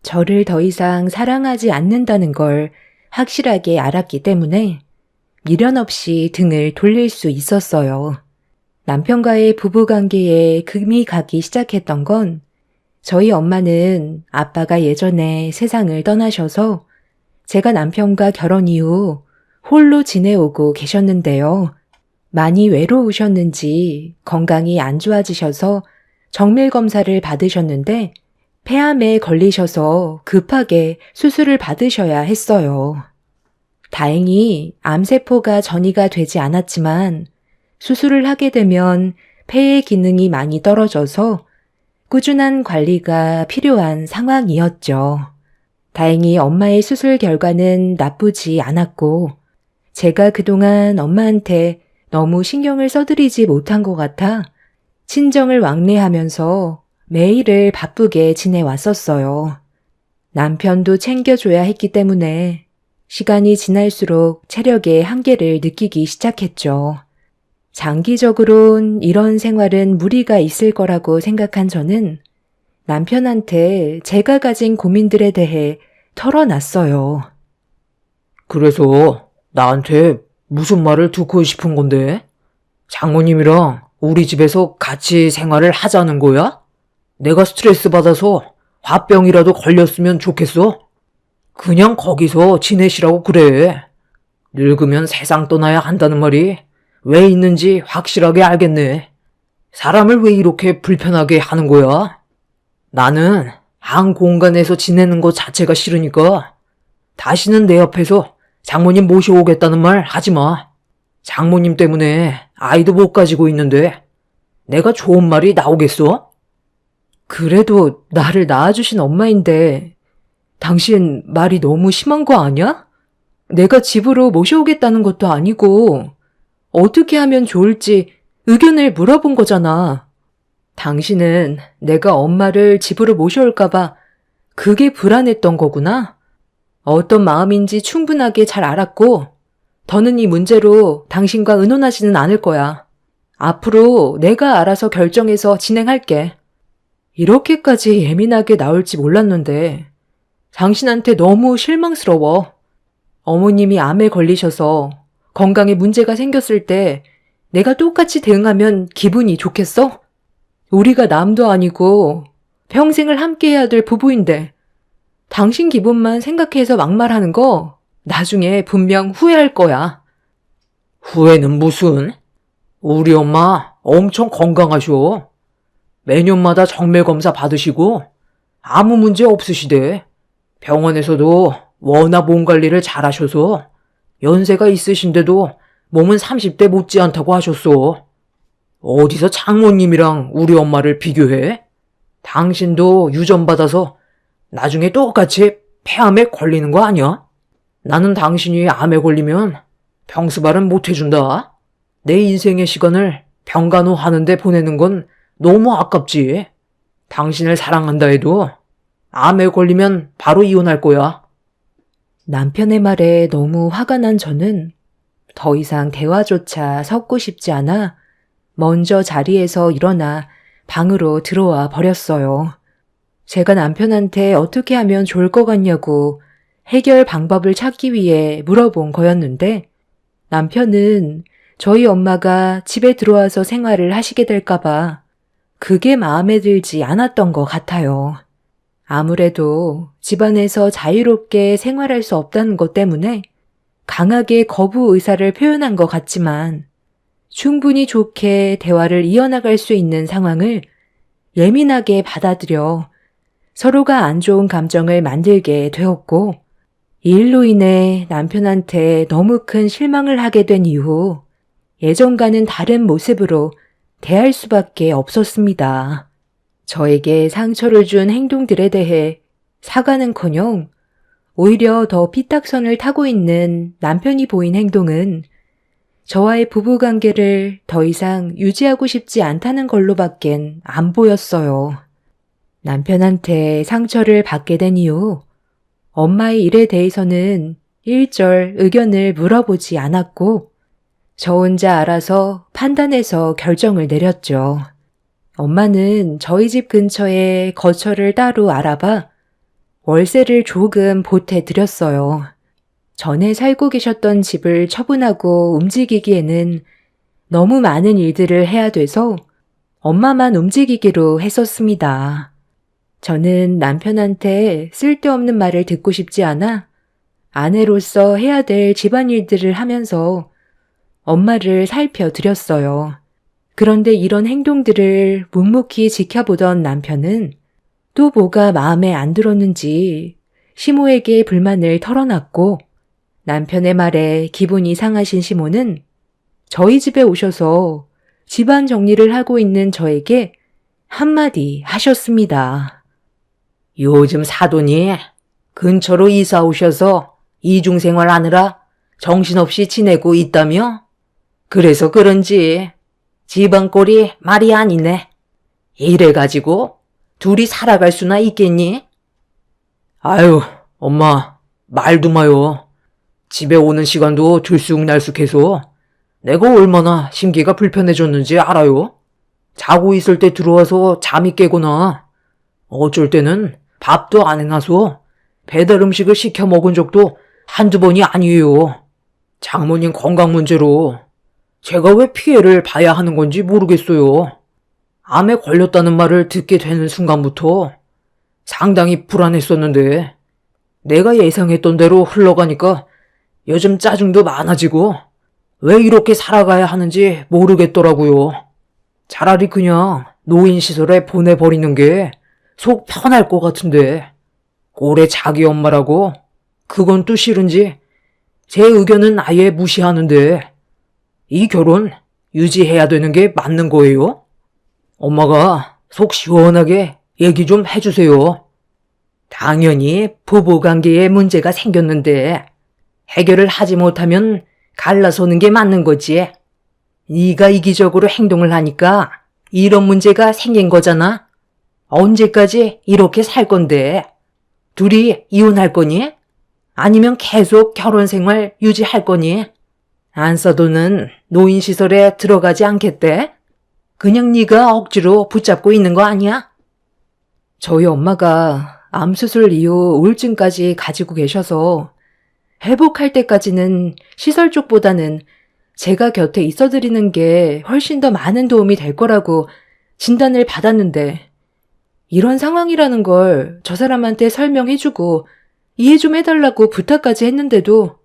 저를 더 이상 사랑하지 않는다는 걸 확실하게 알았기 때문에 미련 없이 등을 돌릴 수 있었어요. 남편과의 부부관계에 금이 가기 시작했던 건 저희 엄마는 아빠가 예전에 세상을 떠나셔서 제가 남편과 결혼 이후 홀로 지내오고 계셨는데요. 많이 외로우셨는지 건강이 안 좋아지셔서 정밀 검사를 받으셨는데 폐암에 걸리셔서 급하게 수술을 받으셔야 했어요. 다행히 암세포가 전이가 되지 않았지만 수술을 하게 되면 폐의 기능이 많이 떨어져서 꾸준한 관리가 필요한 상황이었죠. 다행히 엄마의 수술 결과는 나쁘지 않았고 제가 그동안 엄마한테 너무 신경을 써드리지 못한 것 같아 친정을 왕래하면서 매일을 바쁘게 지내왔었어요. 남편도 챙겨줘야 했기 때문에 시간이 지날수록 체력의 한계를 느끼기 시작했죠. 장기적으론 이런 생활은 무리가 있을 거라고 생각한 저는 남편한테 제가 가진 고민들에 대해 털어놨어요. 그래서 나한테 무슨 말을 듣고 싶은 건데? 장모님이랑 우리 집에서 같이 생활을 하자는 거야? 내가 스트레스 받아서 화병이라도 걸렸으면 좋겠어? 그냥 거기서 지내시라고 그래. 늙으면 세상 떠나야 한다는 말이 왜 있는지 확실하게 알겠네. 사람을 왜 이렇게 불편하게 하는 거야? 나는 한 공간에서 지내는 것 자체가 싫으니까 다시는 내 옆에서 장모님 모셔오겠다는 말 하지 마. 장모님 때문에 아이도 못 가지고 있는데 내가 좋은 말이 나오겠어? 그래도 나를 낳아주신 엄마인데 당신 말이 너무 심한 거 아니야? 내가 집으로 모셔오겠다는 것도 아니고 어떻게 하면 좋을지 의견을 물어본 거잖아. 당신은 내가 엄마를 집으로 모셔올까봐 그게 불안했던 거구나. 어떤 마음인지 충분하게 잘 알았고 더는 이 문제로 당신과 의논하지는 않을 거야. 앞으로 내가 알아서 결정해서 진행할게. 이렇게까지 예민하게 나올지 몰랐는데 당신한테 너무 실망스러워. 어머님이 암에 걸리셔서 건강에 문제가 생겼을 때 내가 똑같이 대응하면 기분이 좋겠어? 우리가 남도 아니고 평생을 함께해야 될 부부인데 당신 기분만 생각해서 막말하는 거 나중에 분명 후회할 거야. 후회는 무슨? 우리 엄마 엄청 건강하셔. 매년마다 정밀검사 받으시고 아무 문제 없으시대. 병원에서도 워낙 몸 관리를 잘하셔서 연세가 있으신데도 몸은 30대 못지않다고 하셨어. 어디서 장모님이랑 우리 엄마를 비교해? 당신도 유전받아서 나중에 똑같이 폐암에 걸리는 거 아니야? 나는 당신이 암에 걸리면 병수발은 못 해준다. 내 인생의 시간을 병간호 하는데 보내는 건 너무 아깝지. 당신을 사랑한다 해도 암에 걸리면 바로 이혼할 거야. 남편의 말에 너무 화가 난 저는 더 이상 대화조차 섞고 싶지 않아 먼저 자리에서 일어나 방으로 들어와 버렸어요. 제가 남편한테 어떻게 하면 좋을 것 같냐고 해결 방법을 찾기 위해 물어본 거였는데 남편은 저희 엄마가 집에 들어와서 생활을 하시게 될까봐 그게 마음에 들지 않았던 것 같아요. 아무래도 집안에서 자유롭게 생활할 수 없다는 것 때문에 강하게 거부 의사를 표현한 것 같지만 충분히 좋게 대화를 이어나갈 수 있는 상황을 예민하게 받아들여 서로가 안 좋은 감정을 만들게 되었고 이 일로 인해 남편한테 너무 큰 실망을 하게 된 이후 예전과는 다른 모습으로 대할 수밖에 없었습니다. 저에게 상처를 준 행동들에 대해 사과는커녕 오히려 더 삐딱선을 타고 있는 남편이 보인 행동은 저와의 부부관계를 더 이상 유지하고 싶지 않다는 걸로밖엔 안 보였어요. 남편한테 상처를 받게 된 이후 엄마의 일에 대해서는 일절 의견을 물어보지 않았고 저 혼자 알아서 판단해서 결정을 내렸죠. 엄마는 저희 집 근처에 거처를 따로 알아봐 월세를 조금 보태드렸어요. 전에 살고 계셨던 집을 처분하고 움직이기에는 너무 많은 일들을 해야 돼서 엄마만 움직이기로 했었습니다. 저는 남편한테 쓸데없는 말을 듣고 싶지 않아 아내로서 해야 될 집안일들을 하면서 엄마를 살펴드렸어요. 그런데 이런 행동들을 묵묵히 지켜보던 남편은 또 뭐가 마음에 안 들었는지 시모에게 불만을 털어놨고 남편의 말에 기분이 상하신 시모는 저희 집에 오셔서 집안 정리를 하고 있는 저에게 한마디 하셨습니다. 요즘 사돈이 근처로 이사 오셔서 이중생활 하느라 정신없이 지내고 있다며? 그래서 그런지 집안 꼴이 말이 아니네. 이래가지고 둘이 살아갈 수나 있겠니? 아유, 엄마, 말도 마요. 집에 오는 시간도 들쑥날쑥해서 내가 얼마나 심기가 불편해졌는지 알아요? 자고 있을 때 들어와서 잠이 깨거나 어쩔 때는 밥도 안 해놔서 배달 음식을 시켜 먹은 적도 한두 번이 아니에요. 장모님 건강 문제로 제가 왜 피해를 봐야 하는 건지 모르겠어요. 암에 걸렸다는 말을 듣게 되는 순간부터 상당히 불안했었는데 내가 예상했던 대로 흘러가니까 요즘 짜증도 많아지고 왜 이렇게 살아가야 하는지 모르겠더라고요. 차라리 그냥 노인시설에 보내버리는 게 속 편할 것 같은데 오래 자기 엄마라고 그건 또 싫은지 제 의견은 아예 무시하는데 이 결혼 유지해야 되는 게 맞는 거예요? 엄마가 속 시원하게 얘기 좀 해주세요. 당연히 부부관계에 문제가 생겼는데 해결을 하지 못하면 갈라서는 게 맞는 거지. 네가 이기적으로 행동을 하니까 이런 문제가 생긴 거잖아. 언제까지 이렇게 살 건데? 둘이 이혼할 거니? 아니면 계속 결혼 생활 유지할 거니? 안써도는 노인시설에 들어가지 않겠대? 그냥 네가 억지로 붙잡고 있는 거 아니야? 저희 엄마가 암수술 이후 우울증까지 가지고 계셔서 회복할 때까지는 시설 쪽보다는 제가 곁에 있어드리는 게 훨씬 더 많은 도움이 될 거라고 진단을 받았는데 이런 상황이라는 걸 저 사람한테 설명해주고 이해 좀 해달라고 부탁까지 했는데도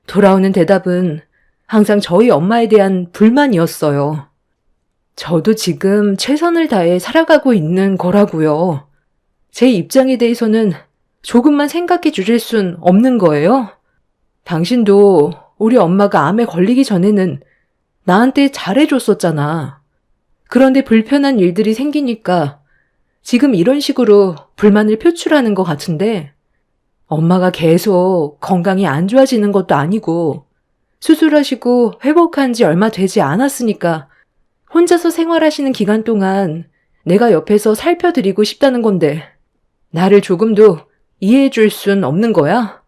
돌아오는 대답은 항상 저희 엄마에 대한 불만이었어요. 저도 지금 최선을 다해 살아가고 있는 거라고요. 제 입장에 대해서는 조금만 생각해 주실 순 없는 거예요? 당신도 우리 엄마가 암에 걸리기 전에는 나한테 잘해줬었잖아. 그런데 불편한 일들이 생기니까 지금 이런 식으로 불만을 표출하는 것 같은데 엄마가 계속 건강이 안 좋아지는 것도 아니고 수술하시고 회복한 지 얼마 되지 않았으니까 혼자서 생활하시는 기간 동안 내가 옆에서 살펴드리고 싶다는 건데 나를 조금도 이해해 줄 순 없는 거야?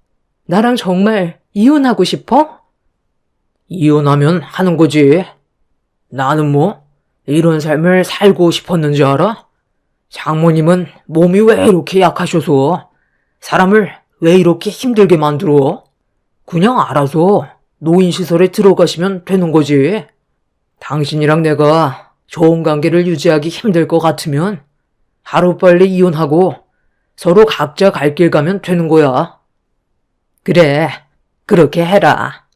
나랑 정말 이혼하고 싶어? 이혼하면 하는 거지. 나는 뭐 이런 삶을 살고 싶었는지 알아? 장모님은 몸이 왜 이렇게 약하셔서 사람을 왜 이렇게 힘들게 만들어? 그냥 알아서 노인시설에 들어가시면 되는 거지. 당신이랑 내가 좋은 관계를 유지하기 힘들 것 같으면 하루빨리 이혼하고 서로 각자 갈 길 가면 되는 거야. 그래, 그렇게 해라.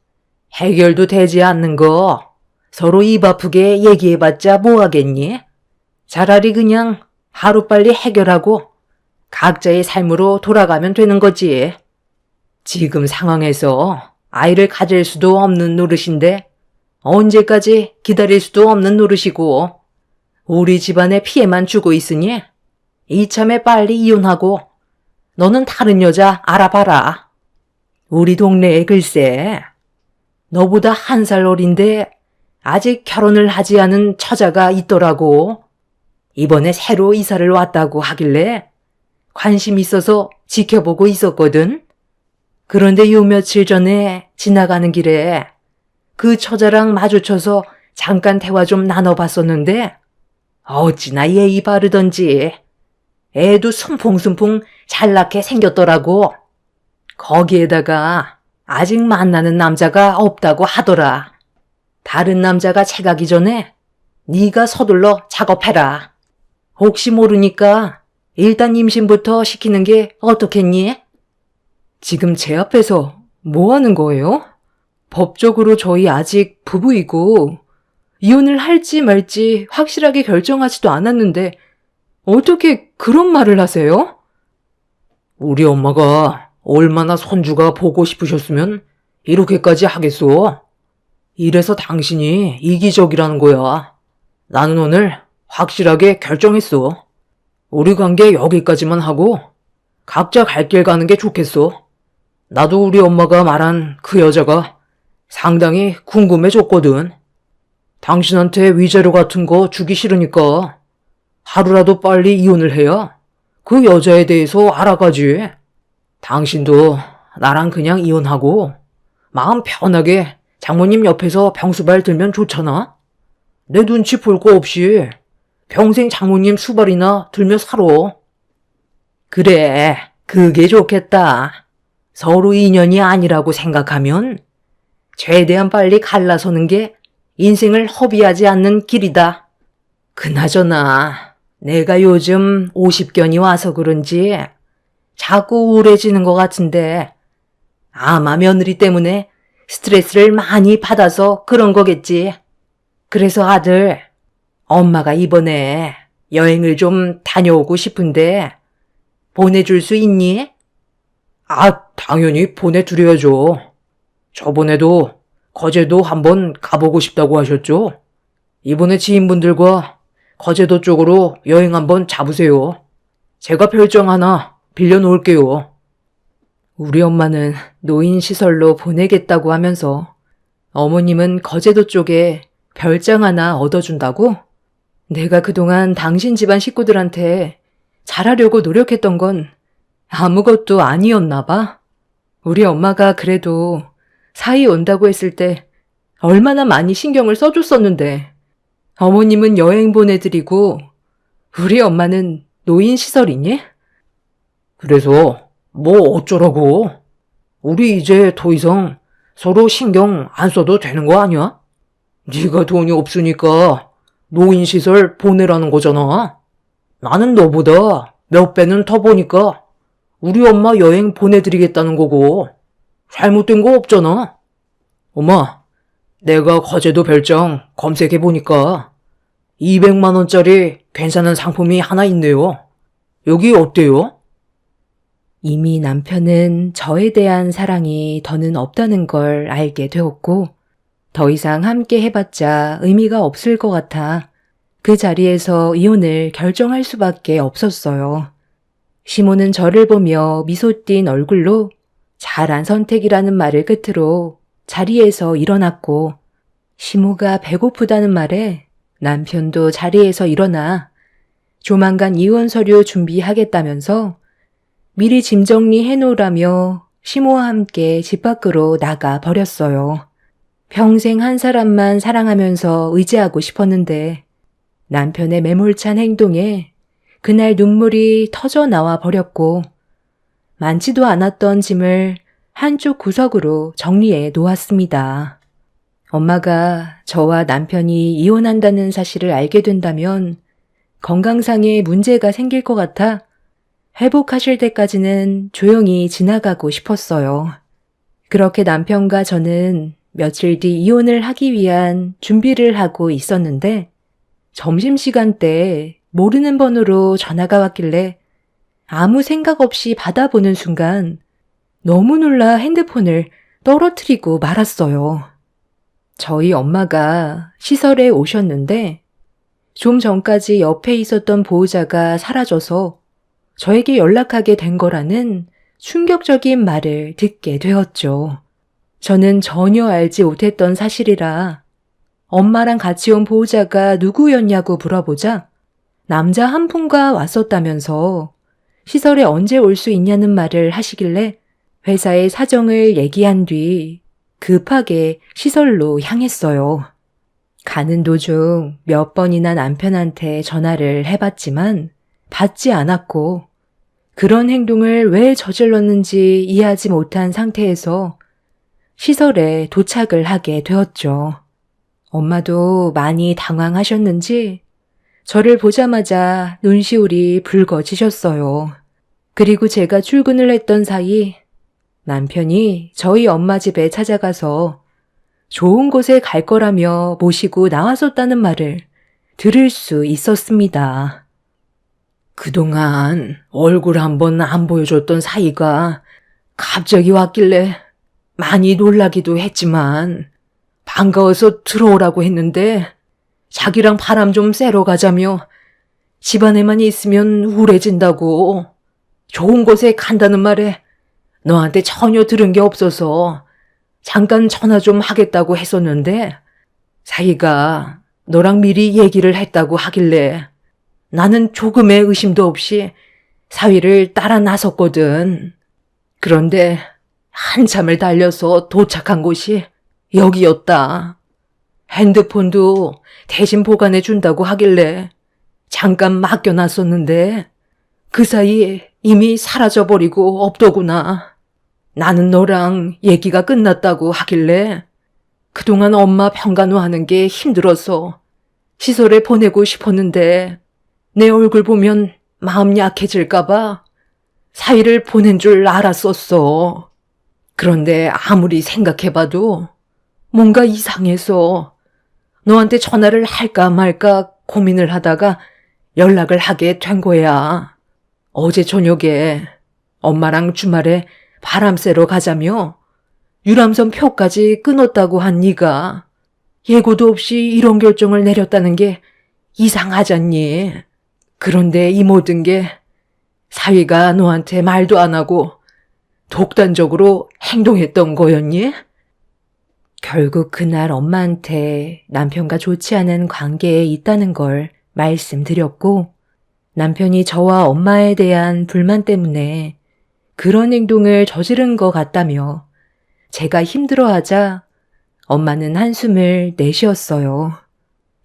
해결도 되지 않는 거 서로 입 아프게 얘기해봤자 뭐 하겠니? 차라리 그냥 하루빨리 해결하고 각자의 삶으로 돌아가면 되는 거지. 지금 상황에서 아이를 가질 수도 없는 노릇인데 언제까지 기다릴 수도 없는 노릇이고 우리 집안에 피해만 주고 있으니 이참에 빨리 이혼하고 너는 다른 여자 알아봐라. 우리 동네에 글쎄 너보다 1살 어린데 아직 결혼을 하지 않은 처자가 있더라고. 이번에 새로 이사를 왔다고 하길래 관심 있어서 지켜보고 있었거든. 그런데 요 며칠 전에 지나가는 길에 그 처자랑 마주쳐서 잠깐 대화 좀 나눠봤었는데 어찌나 예의 바르던지 애도 숨풍숨풍 잘나게 생겼더라고. 거기에다가 아직 만나는 남자가 없다고 하더라. 다른 남자가 채가기 전에 네가 서둘러 작업해라. 혹시 모르니까 일단 임신부터 시키는 게 어떻겠니? 지금 제 앞에서 뭐 하는 거예요? 법적으로 저희 아직 부부이고 이혼을 할지 말지 확실하게 결정하지도 않았는데 어떻게 그런 말을 하세요? 우리 엄마가 얼마나 손주가 보고 싶으셨으면 이렇게까지 하겠어. 이래서 당신이 이기적이라는 거야. 나는 오늘 확실하게 결정했어. 우리 관계 여기까지만 하고 각자 갈 길 가는 게 좋겠어. 나도 우리 엄마가 말한 그 여자가 상당히 궁금해졌거든. 당신한테 위자료 같은 거 주기 싫으니까 하루라도 빨리 이혼을 해야 그 여자에 대해서 알아가지. 당신도 나랑 그냥 이혼하고 마음 편하게 장모님 옆에서 병수발 들면 좋잖아? 내 눈치 볼 거 없이 평생 장모님 수발이나 들며 살아. 그래, 그게 좋겠다. 서로 인연이 아니라고 생각하면 최대한 빨리 갈라서는 게 인생을 허비하지 않는 길이다. 그나저나 내가 요즘 50견이 와서 그런지 자꾸 우울해지는 것 같은데 아마 며느리 때문에 스트레스를 많이 받아서 그런 거겠지. 그래서 아들, 엄마가 이번에 여행을 좀 다녀오고 싶은데 보내줄 수 있니? 아, 당연히 보내드려야죠. 저번에도 거제도 한번 가보고 싶다고 하셨죠? 이번에 지인분들과 거제도 쪽으로 여행 한번 잡으세요. 제가 별장 하나 빌려놓을게요. 우리 엄마는 노인시설로 보내겠다고 하면서 어머님은 거제도 쪽에 별장 하나 얻어준다고? 내가 그동안 당신 집안 식구들한테 잘하려고 노력했던 건 아무것도 아니었나 봐. 우리 엄마가 그래도 사이 온다고 했을 때 얼마나 많이 신경을 써줬었는데 어머님은 여행 보내드리고 우리 엄마는 노인시설이니? 그래서 뭐 어쩌라고? 우리 이제 더 이상 서로 신경 안 써도 되는 거 아니야? 네가 돈이 없으니까 노인시설 보내라는 거잖아. 나는 너보다 몇 배는 더 보니까 우리 엄마 여행 보내드리겠다는 거고 잘못된 거 없잖아. 엄마, 내가 거제도 별장 검색해보니까 200만 원짜리 괜찮은 상품이 하나 있네요. 여기 어때요? 이미 남편은 저에 대한 사랑이 더는 없다는 걸 알게 되었고 더 이상 함께 해봤자 의미가 없을 것 같아 그 자리에서 이혼을 결정할 수밖에 없었어요. 시모는 저를 보며 미소 띈 얼굴로 잘한 선택이라는 말을 끝으로 자리에서 일어났고 시모가 배고프다는 말에 남편도 자리에서 일어나 조만간 이혼 서류 준비하겠다면서 미리 짐 정리해 놓으라며 시모와 함께 집 밖으로 나가 버렸어요. 평생 한 사람만 사랑하면서 의지하고 싶었는데 남편의 매몰찬 행동에 그날 눈물이 터져 나와 버렸고 많지도 않았던 짐을 한쪽 구석으로 정리해 놓았습니다. 엄마가 저와 남편이 이혼한다는 사실을 알게 된다면 건강상에 문제가 생길 것 같아 회복하실 때까지는 조용히 지나가고 싶었어요. 그렇게 남편과 저는 며칠 뒤 이혼을 하기 위한 준비를 하고 있었는데 점심시간 때 모르는 번호로 전화가 왔길래 아무 생각 없이 받아보는 순간 너무 놀라 핸드폰을 떨어뜨리고 말았어요. 저희 엄마가 시설에 오셨는데 좀 전까지 옆에 있었던 보호자가 사라져서 저에게 연락하게 된 거라는 충격적인 말을 듣게 되었죠. 저는 전혀 알지 못했던 사실이라 엄마랑 같이 온 보호자가 누구였냐고 물어보자 남자 한 분과 왔었다면서 시설에 언제 올 수 있냐는 말을 하시길래 회사의 사정을 얘기한 뒤 급하게 시설로 향했어요. 가는 도중 몇 번이나 남편한테 전화를 해봤지만 받지 않았고 그런 행동을 왜 저질렀는지 이해하지 못한 상태에서 시설에 도착을 하게 되었죠. 엄마도 많이 당황하셨는지 저를 보자마자 눈시울이 붉어지셨어요. 그리고 제가 출근을 했던 사이 남편이 저희 엄마 집에 찾아가서 좋은 곳에 갈 거라며 모시고 나왔었다는 말을 들을 수 있었습니다. 그동안 얼굴 한번 안 보여줬던 사이가 갑자기 왔길래 많이 놀라기도 했지만 반가워서 들어오라고 했는데 자기랑 바람 좀 쐬러 가자며 집안에만 있으면 우울해진다고 좋은 곳에 간다는 말에 너한테 전혀 들은 게 없어서 잠깐 전화 좀 하겠다고 했었는데 사이가 너랑 미리 얘기를 했다고 하길래 나는 조금의 의심도 없이 사위를 따라 나섰거든. 그런데 한참을 달려서 도착한 곳이 여기였다. 핸드폰도 대신 보관해 준다고 하길래 잠깐 맡겨놨었는데 그 사이에 이미 사라져버리고 없더구나. 나는 너랑 얘기가 끝났다고 하길래 그동안 엄마 평간호하는 게 힘들어서 시설에 보내고 싶었는데 내 얼굴 보면 마음 약해질까봐 사위를 보낸 줄 알았었어. 그런데 아무리 생각해봐도 뭔가 이상해서 너한테 전화를 할까 말까 고민을 하다가 연락을 하게 된 거야. 어제 저녁에 엄마랑 주말에 바람 쐬러 가자며 유람선 표까지 끊었다고 한 네가 예고도 없이 이런 결정을 내렸다는 게 이상하잖니. 그런데 이 모든 게 사위가 너한테 말도 안 하고 독단적으로 행동했던 거였니? 결국 그날 엄마한테 남편과 좋지 않은 관계에 있다는 걸 말씀드렸고, 남편이 저와 엄마에 대한 불만 때문에 그런 행동을 저지른 것 같다며 제가 힘들어하자 엄마는 한숨을 내쉬었어요.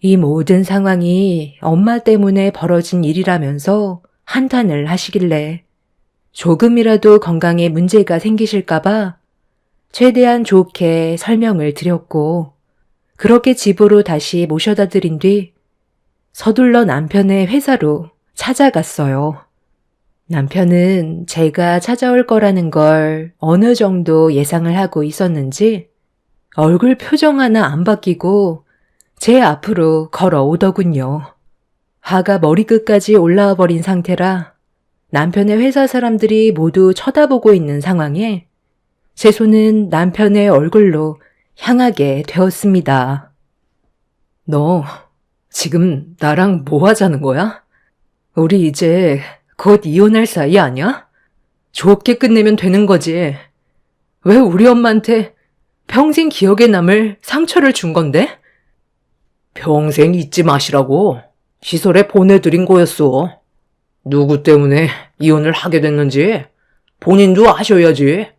이 모든 상황이 엄마 때문에 벌어진 일이라면서 한탄을 하시길래 조금이라도 건강에 문제가 생기실까봐 최대한 좋게 설명을 드렸고, 그렇게 집으로 다시 모셔다 드린 뒤 서둘러 남편의 회사로 찾아갔어요. 남편은 제가 찾아올 거라는 걸 어느 정도 예상을 하고 있었는지 얼굴 표정 하나 안 바뀌고 제 앞으로 걸어오더군요. 화가 머리끝까지 올라와 버린 상태라 남편의 회사 사람들이 모두 쳐다보고 있는 상황에 제 손은 남편의 얼굴로 향하게 되었습니다. 너 지금 나랑 뭐 하자는 거야? 우리 이제 곧 이혼할 사이 아니야? 좋게 끝내면 되는 거지. 왜 우리 엄마한테 평생 기억에 남을 상처를 준 건데? 평생 잊지 마시라고 시설에 보내드린 거였어. 누구 때문에 이혼을 하게 됐는지 본인도 아셔야지.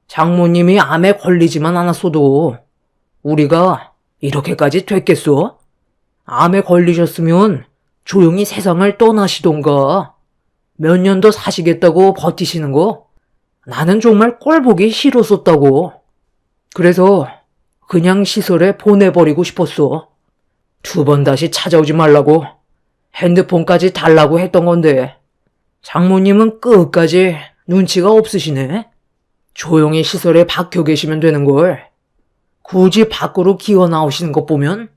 장모님이 암에 걸리지만 않았어도 우리가 이렇게까지 됐겠어? 암에 걸리셨으면 조용히 세상을 떠나시던가. 몇 년 더 사시겠다고 버티시는 거 나는 정말 꼴보기 싫었었다고. 그래서 그냥 시설에 보내버리고 싶었어. 2번 다시 찾아오지 말라고 핸드폰까지 달라고 했던 건데 장모님은 끝까지 눈치가 없으시네. 조용히 시설에 박혀 계시면 되는 걸 굳이 밖으로 기어 나오시는 것 보면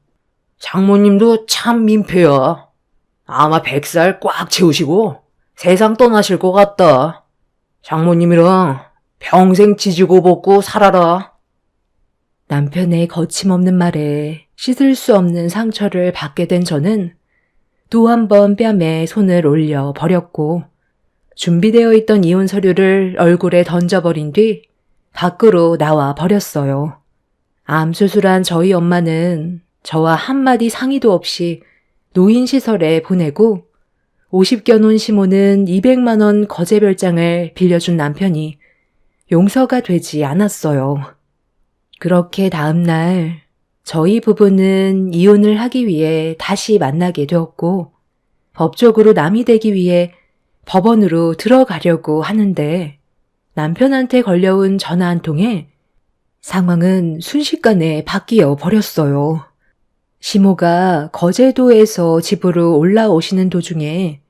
장모님도 참 민폐야. 아마 100살 꽉 채우시고 세상 떠나실 것 같다. 장모님이랑 평생 지지고 볶고 살아라. 남편의 거침없는 말에 씻을 수 없는 상처를 받게 된 저는 또 한 번 뺨에 손을 올려 버렸고, 준비되어 있던 이혼 서류를 얼굴에 던져버린 뒤 밖으로 나와 버렸어요. 암 수술한 저희 엄마는 저와 한마디 상의도 없이 노인시설에 보내고 50견 온 시모는 200만 원 거제별장을 빌려준 남편이 용서가 되지 않았어요. 그렇게 다음 날 저희 부부는 이혼을 하기 위해 다시 만나게 되었고, 법적으로 남이 되기 위해 법원으로 들어가려고 하는데 남편한테 걸려온 전화 한 통에 상황은 순식간에 바뀌어 버렸어요. 시모가 거제도에서 집으로 올라오시는 도중에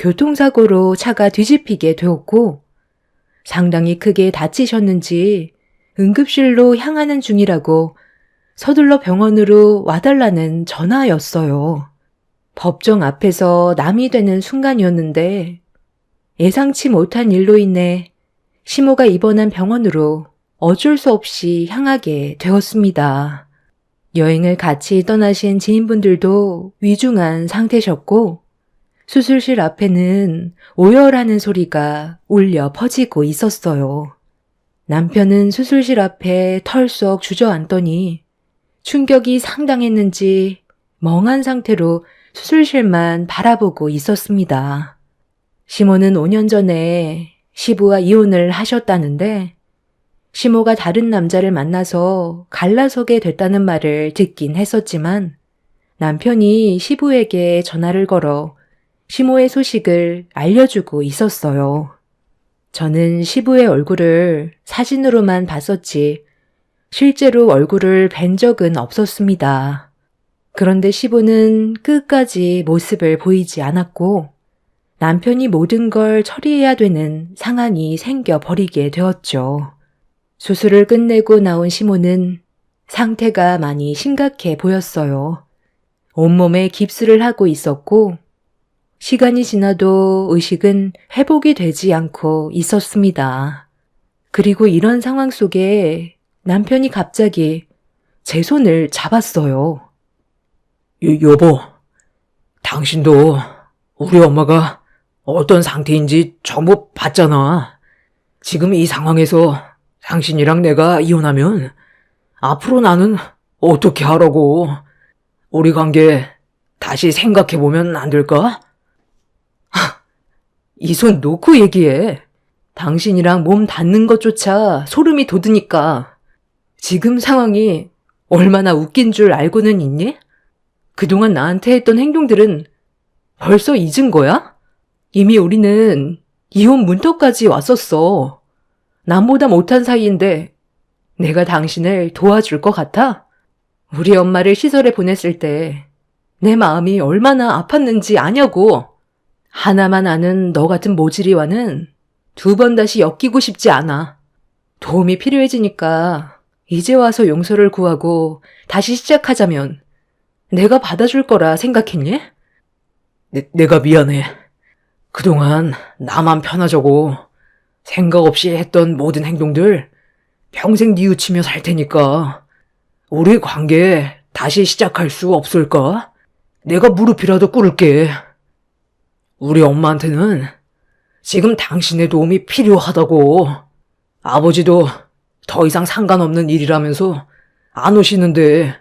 교통사고로 차가 뒤집히게 되었고, 상당히 크게 다치셨는지 응급실로 향하는 중이라고 서둘러 병원으로 와달라는 전화였어요. 법정 앞에서 남이 되는 순간이었는데 예상치 못한 일로 인해 시모가 입원한 병원으로 어쩔 수 없이 향하게 되었습니다. 여행을 같이 떠나신 지인분들도 위중한 상태셨고 수술실 앞에는 오열하는 소리가 울려 퍼지고 있었어요. 남편은 수술실 앞에 털썩 주저앉더니 충격이 상당했는지 멍한 상태로 수술실만 바라보고 있었습니다. 시모는 5년 전에 시부와 이혼을 하셨다는데 시모가 다른 남자를 만나서 갈라서게 됐다는 말을 듣긴 했었지만 남편이 시부에게 전화를 걸어 시모의 소식을 알려주고 있었어요. 저는 시부의 얼굴을 사진으로만 봤었지 실제로 얼굴을 뵌 적은 없었습니다. 그런데 시부는 끝까지 모습을 보이지 않았고 남편이 모든 걸 처리해야 되는 상황이 생겨버리게 되었죠. 수술을 끝내고 나온 시모는 상태가 많이 심각해 보였어요. 온몸에 깁스를 하고 있었고 시간이 지나도 의식은 회복이 되지 않고 있었습니다. 그리고 이런 상황 속에 남편이 갑자기 제 손을 잡았어요. 여보, 당신도 우리 엄마가 어떤 상태인지 전부 봤잖아. 지금 이 상황에서 당신이랑 내가 이혼하면 앞으로 나는 어떻게 하라고. 우리 관계 다시 생각해보면 안 될까? 이 손 놓고 얘기해. 당신이랑 몸 닿는 것조차 소름이 돋으니까. 지금 상황이 얼마나 웃긴 줄 알고는 있니? 그동안 나한테 했던 행동들은 벌써 잊은 거야? 이미 우리는 이혼 문턱까지 왔었어. 남보다 못한 사이인데 내가 당신을 도와줄 것 같아? 우리 엄마를 시설에 보냈을 때 내 마음이 얼마나 아팠는지 아냐고. 하나만 아는 너 같은 모질이와는 두 번 다시 엮이고 싶지 않아. 도움이 필요해지니까 이제 와서 용서를 구하고 다시 시작하자면 내가 받아줄 거라 생각했니? 내가 미안해. 그동안 나만 편하자고 생각 없이 했던 모든 행동들 평생 뉘우치며 살 테니까 우리 관계 다시 시작할 수 없을까? 내가 무릎이라도 꿇을게. 우리 엄마한테는 지금 당신의 도움이 필요하다고. 아버지도 더 이상 상관없는 일이라면서 안 오시는데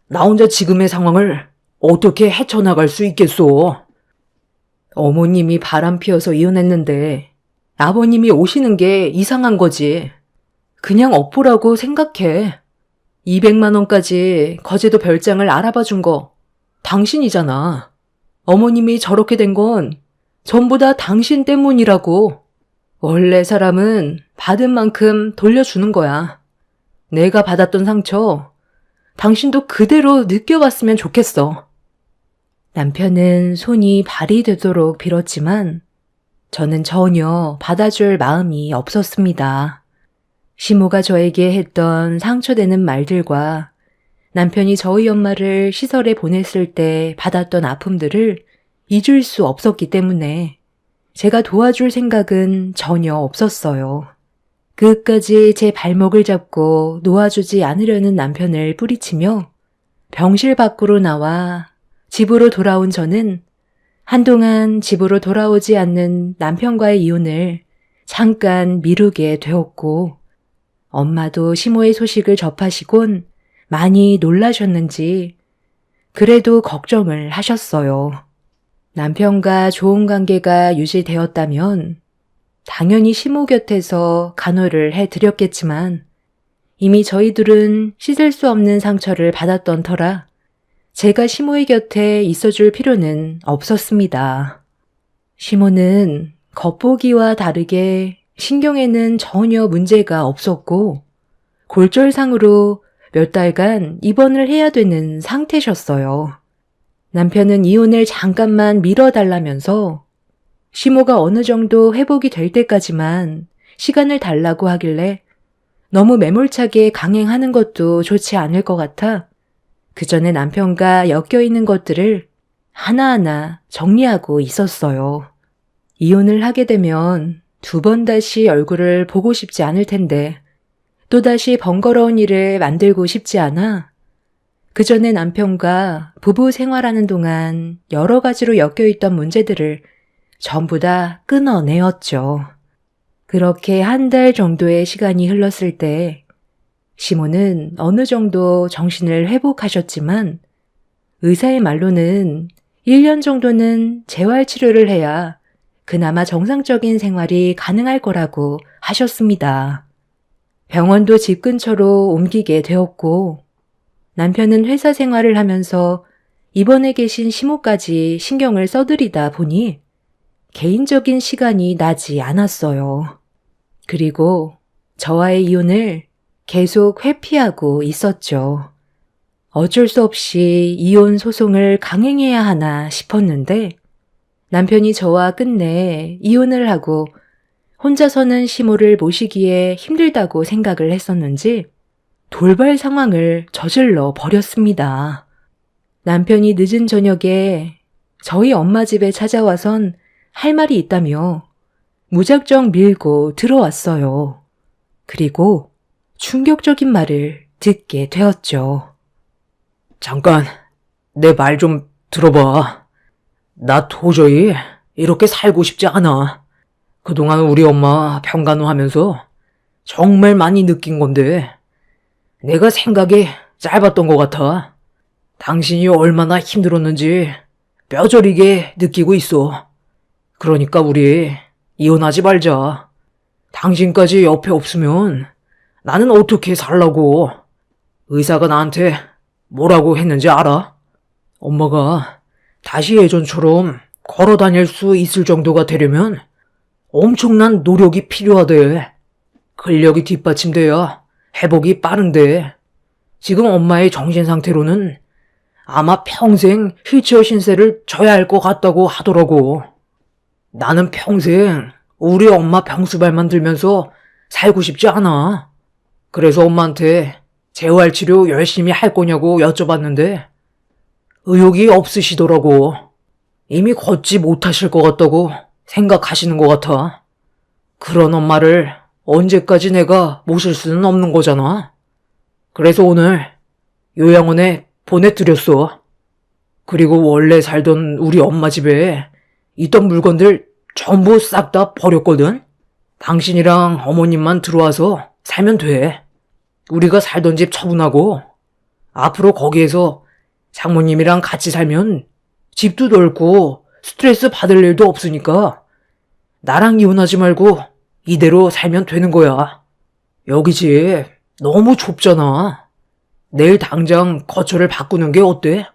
나 혼자 지금의 상황을 어떻게 헤쳐나갈 수 있겠소? 어머님이 바람 피워서 이혼했는데 아버님이 오시는 게 이상한 거지. 그냥 업보라고 생각해. 200만 원까지 거제도 별장을 알아봐 준 거 당신이잖아. 어머님이 저렇게 된 건 전부 다 당신 때문이라고. 원래 사람은 받은 만큼 돌려주는 거야. 내가 받았던 상처 당신도 그대로 느껴봤으면 좋겠어. 남편은 손이 발이 되도록 빌었지만 저는 전혀 받아줄 마음이 없었습니다. 시모가 저에게 했던 상처되는 말들과 남편이 저희 엄마를 시설에 보냈을 때 받았던 아픔들을 잊을 수 없었기 때문에 제가 도와줄 생각은 전혀 없었어요. 끝까지 제 발목을 잡고 놓아주지 않으려는 남편을 뿌리치며 병실 밖으로 나와 집으로 돌아온 저는 한동안 집으로 돌아오지 않는 남편과의 이혼을 잠깐 미루게 되었고 엄마도 시모의 소식을 접하시곤 많이 놀라셨는지 그래도 걱정을 하셨어요. 남편과 좋은 관계가 유지되었다면 당연히 시모 곁에서 간호를 해드렸겠지만 이미 저희들은 씻을 수 없는 상처를 받았던 터라 제가 시모의 곁에 있어줄 필요는 없었습니다. 시모는 겉보기와 다르게 신경에는 전혀 문제가 없었고 골절상으로 몇 달간 입원을 해야 되는 상태셨어요. 남편은 이혼을 잠깐만 미뤄달라면서 시모가 어느 정도 회복이 될 때까지만 시간을 달라고 하길래 너무 매몰차게 강행하는 것도 좋지 않을 것 같아 그 전에 남편과 엮여있는 것들을 하나하나 정리하고 있었어요. 이혼을 하게 되면 두 번 다시 얼굴을 보고 싶지 않을 텐데 또다시 번거로운 일을 만들고 싶지 않아 그 전에 남편과 부부 생활하는 동안 여러 가지로 엮여있던 문제들을 전부 다 끊어내었죠. 그렇게 한 달 정도의 시간이 흘렀을 때 시모는 어느 정도 정신을 회복하셨지만 의사의 말로는 1년 정도는 재활치료를 해야 그나마 정상적인 생활이 가능할 거라고 하셨습니다. 병원도 집 근처로 옮기게 되었고, 남편은 회사 생활을 하면서 입원해 계신 시모까지 신경을 써드리다 보니 개인적인 시간이 나지 않았어요. 그리고 저와의 이혼을 계속 회피하고 있었죠. 어쩔 수 없이 이혼 소송을 강행해야 하나 싶었는데 남편이 저와 끝내 이혼을 하고 혼자서는 시모를 모시기에 힘들다고 생각을 했었는지 돌발 상황을 저질러 버렸습니다. 남편이 늦은 저녁에 저희 엄마 집에 찾아와선 할 말이 있다며 무작정 밀고 들어왔어요. 그리고 충격적인 말을 듣게 되었죠. 잠깐, 내 말 좀 들어봐. 나 도저히 이렇게 살고 싶지 않아. 그동안 우리 엄마 병간호하면서 정말 많이 느낀 건데 내가 생각이 짧았던 것 같아. 당신이 얼마나 힘들었는지 뼈저리게 느끼고 있어. 그러니까 우리 이혼하지 말자. 당신까지 옆에 없으면 나는 어떻게 살라고. 의사가 나한테 뭐라고 했는지 알아? 엄마가 다시 예전처럼 걸어 다닐 수 있을 정도가 되려면 엄청난 노력이 필요하대. 근력이 뒷받침돼야 회복이 빠른데 지금 엄마의 정신 상태로는 아마 평생 휠체어 신세를 져야 할 것 같다고 하더라고. 나는 평생 우리 엄마 병수발만 들면서 살고 싶지 않아. 그래서 엄마한테 재활치료 열심히 할 거냐고 여쭤봤는데 의욕이 없으시더라고. 이미 걷지 못하실 것 같다고 생각하시는 것 같아. 그런 엄마를 언제까지 내가 모실 수는 없는 거잖아. 그래서 오늘 요양원에 보내드렸어. 그리고 원래 살던 우리 엄마 집에 있던 물건들 전부 싹 다 버렸거든. 당신이랑 어머님만 들어와서 살면 돼. 우리가 살던 집 처분하고 앞으로 거기에서 장모님이랑 같이 살면 집도 넓고 스트레스 받을 일도 없으니까 나랑 이혼하지 말고 이대로 살면 되는 거야. 여기 집 너무 좁잖아. 내일 당장 거처를 바꾸는 게 어때?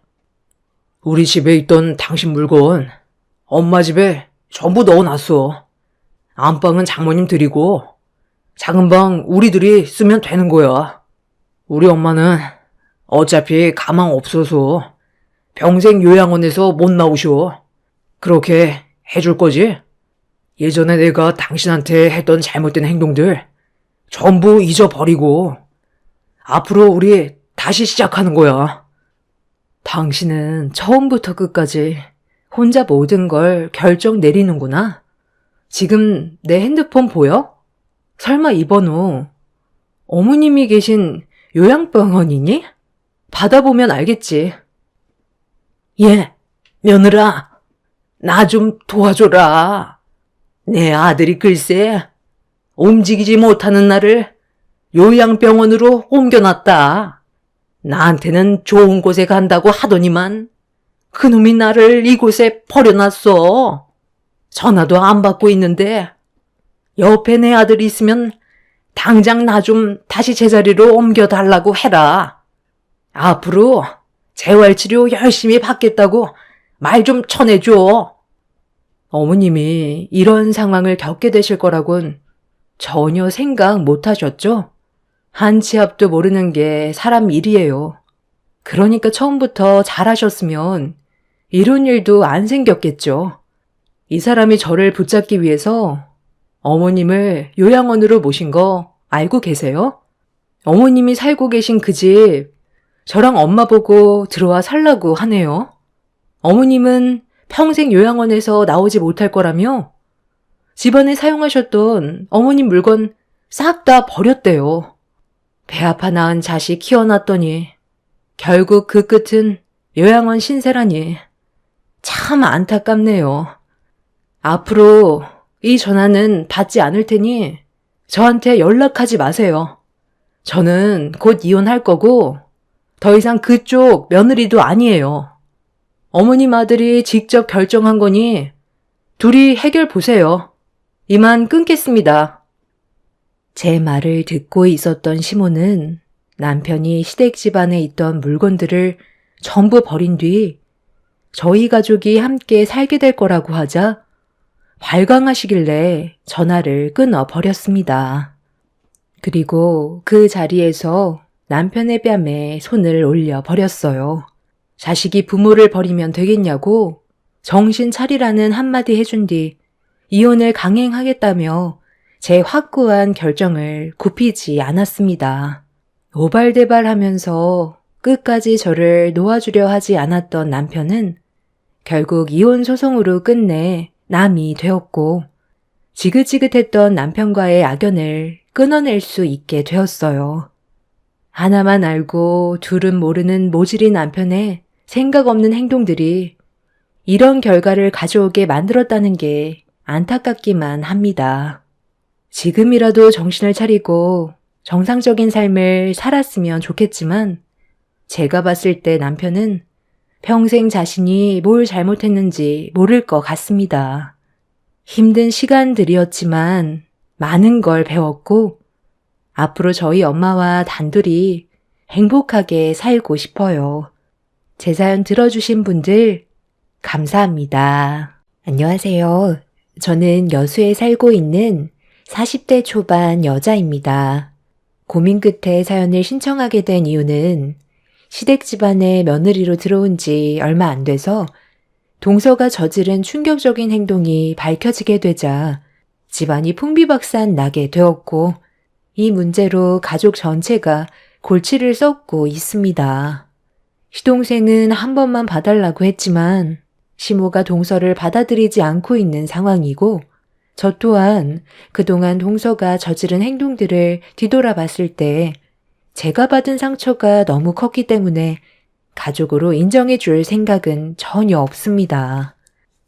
우리 집에 있던 당신 물건 엄마 집에 전부 넣어놨어. 안방은 장모님 드리고 작은 방 우리들이 쓰면 되는 거야. 우리 엄마는 어차피 가망 없어서 평생 요양원에서 못 나오셔. 그렇게 해줄 거지? 예전에 내가 당신한테 했던 잘못된 행동들 전부 잊어버리고 앞으로 우리 다시 시작하는 거야. 당신은 처음부터 끝까지 혼자 모든 걸 결정 내리는구나. 지금 내 핸드폰 보여? 설마 이 번호 어머님이 계신 요양병원이니? 받아보면 알겠지. 예, 며느라, 나 좀 도와줘라. 내 아들이 글쎄 움직이지 못하는 나를 요양병원으로 옮겨놨다. 나한테는 좋은 곳에 간다고 하더니만 그놈이 나를 이곳에 버려놨어. 전화도 안 받고 있는데 옆에 내 아들이 있으면 당장 나 좀 다시 제자리로 옮겨달라고 해라. 앞으로 재활치료 열심히 받겠다고 말 좀 전해줘. 어머님이 이런 상황을 겪게 되실 거라곤 전혀 생각 못 하셨죠? 한 치 앞도 모르는 게 사람 일이에요. 그러니까 처음부터 잘하셨으면 이런 일도 안 생겼겠죠. 이 사람이 저를 붙잡기 위해서 어머님을 요양원으로 모신 거 알고 계세요? 어머님이 살고 계신 그 집, 저랑 엄마 보고 들어와 살라고 하네요. 어머님은 평생 요양원에서 나오지 못할 거라며 집안에 사용하셨던 어머님 물건 싹 다 버렸대요. 배 아파 낳은 자식 키워놨더니 결국 그 끝은 요양원 신세라니 참 안타깝네요. 앞으로 이 전화는 받지 않을 테니 저한테 연락하지 마세요. 저는 곧 이혼할 거고 더 이상 그쪽 며느리도 아니에요. 어머님 아들이 직접 결정한 거니 둘이 해결 보세요. 이만 끊겠습니다. 제 말을 듣고 있었던 시몬은 남편이 시댁 집안에 있던 물건들을 전부 버린 뒤 저희 가족이 함께 살게 될 거라고 하자 발광하시길래 전화를 끊어 버렸습니다. 그리고 그 자리에서 남편의 뺨에 손을 올려 버렸어요. 자식이 부모를 버리면 되겠냐고 정신 차리라는 한마디 해준 뒤 이혼을 강행하겠다며 제 확고한 결정을 굽히지 않았습니다. 오발대발하면서 끝까지 저를 놓아주려 하지 않았던 남편은 결국 이혼 소송으로 끝내 남이 되었고 지긋지긋했던 남편과의 악연을 끊어낼 수 있게 되었어요. 하나만 알고 둘은 모르는 모질이 남편의 생각 없는 행동들이 이런 결과를 가져오게 만들었다는 게 안타깝기만 합니다. 지금이라도 정신을 차리고 정상적인 삶을 살았으면 좋겠지만 제가 봤을 때 남편은 평생 자신이 뭘 잘못했는지 모를 것 같습니다. 힘든 시간들이었지만 많은 걸 배웠고 앞으로 저희 엄마와 단둘이 행복하게 살고 싶어요. 제 사연 들어주신 분들 감사합니다. 안녕하세요. 저는 여수에 살고 있는 40대 초반 여자입니다. 고민 끝에 사연을 신청하게 된 이유는 시댁 집안에 며느리로 들어온 지 얼마 안 돼서 동서가 저지른 충격적인 행동이 밝혀지게 되자 집안이 풍비박산 나게 되었고 이 문제로 가족 전체가 골치를 썩고 있습니다. 시동생은 한 번만 봐달라고 했지만 시모가 동서를 받아들이지 않고 있는 상황이고 저 또한 그동안 동서가 저지른 행동들을 뒤돌아봤을 때 제가 받은 상처가 너무 컸기 때문에 가족으로 인정해줄 생각은 전혀 없습니다.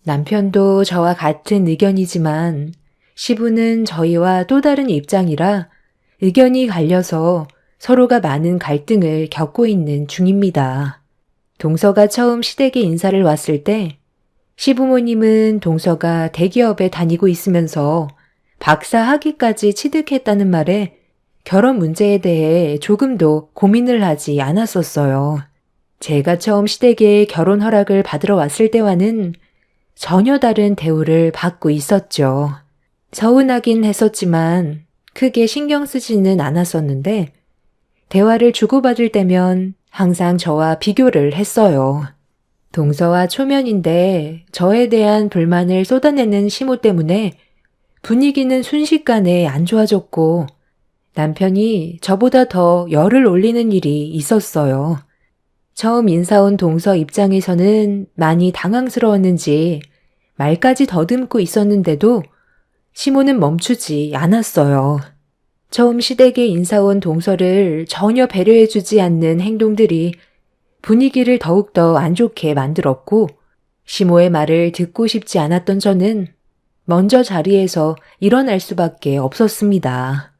남편도 저와 같은 의견이지만 시부는 저희와 또 다른 입장이라 의견이 갈려서 서로가 많은 갈등을 겪고 있는 중입니다. 동서가 처음 시댁에 인사를 왔을 때 시부모님은 동서가 대기업에 다니고 있으면서 박사 학위까지 취득했다는 말에 결혼 문제에 대해 조금도 고민을 하지 않았었어요. 제가 처음 시댁에 결혼 허락을 받으러 왔을 때와는 전혀 다른 대우를 받고 있었죠. 서운하긴 했었지만 크게 신경 쓰지는 않았었는데 대화를 주고받을 때면 항상 저와 비교를 했어요. 동서와 초면인데 저에 대한 불만을 쏟아내는 시모 때문에 분위기는 순식간에 안 좋아졌고 남편이 저보다 더 열을 올리는 일이 있었어요. 처음 인사 온 동서 입장에서는 많이 당황스러웠는지 말까지 더듬고 있었는데도 시모는 멈추지 않았어요. 처음 시댁에 인사 온 동서를 전혀 배려해주지 않는 행동들이 분위기를 더욱더 안 좋게 만들었고 시모의 말을 듣고 싶지 않았던 저는 먼저 자리에서 일어날 수밖에 없었습니다.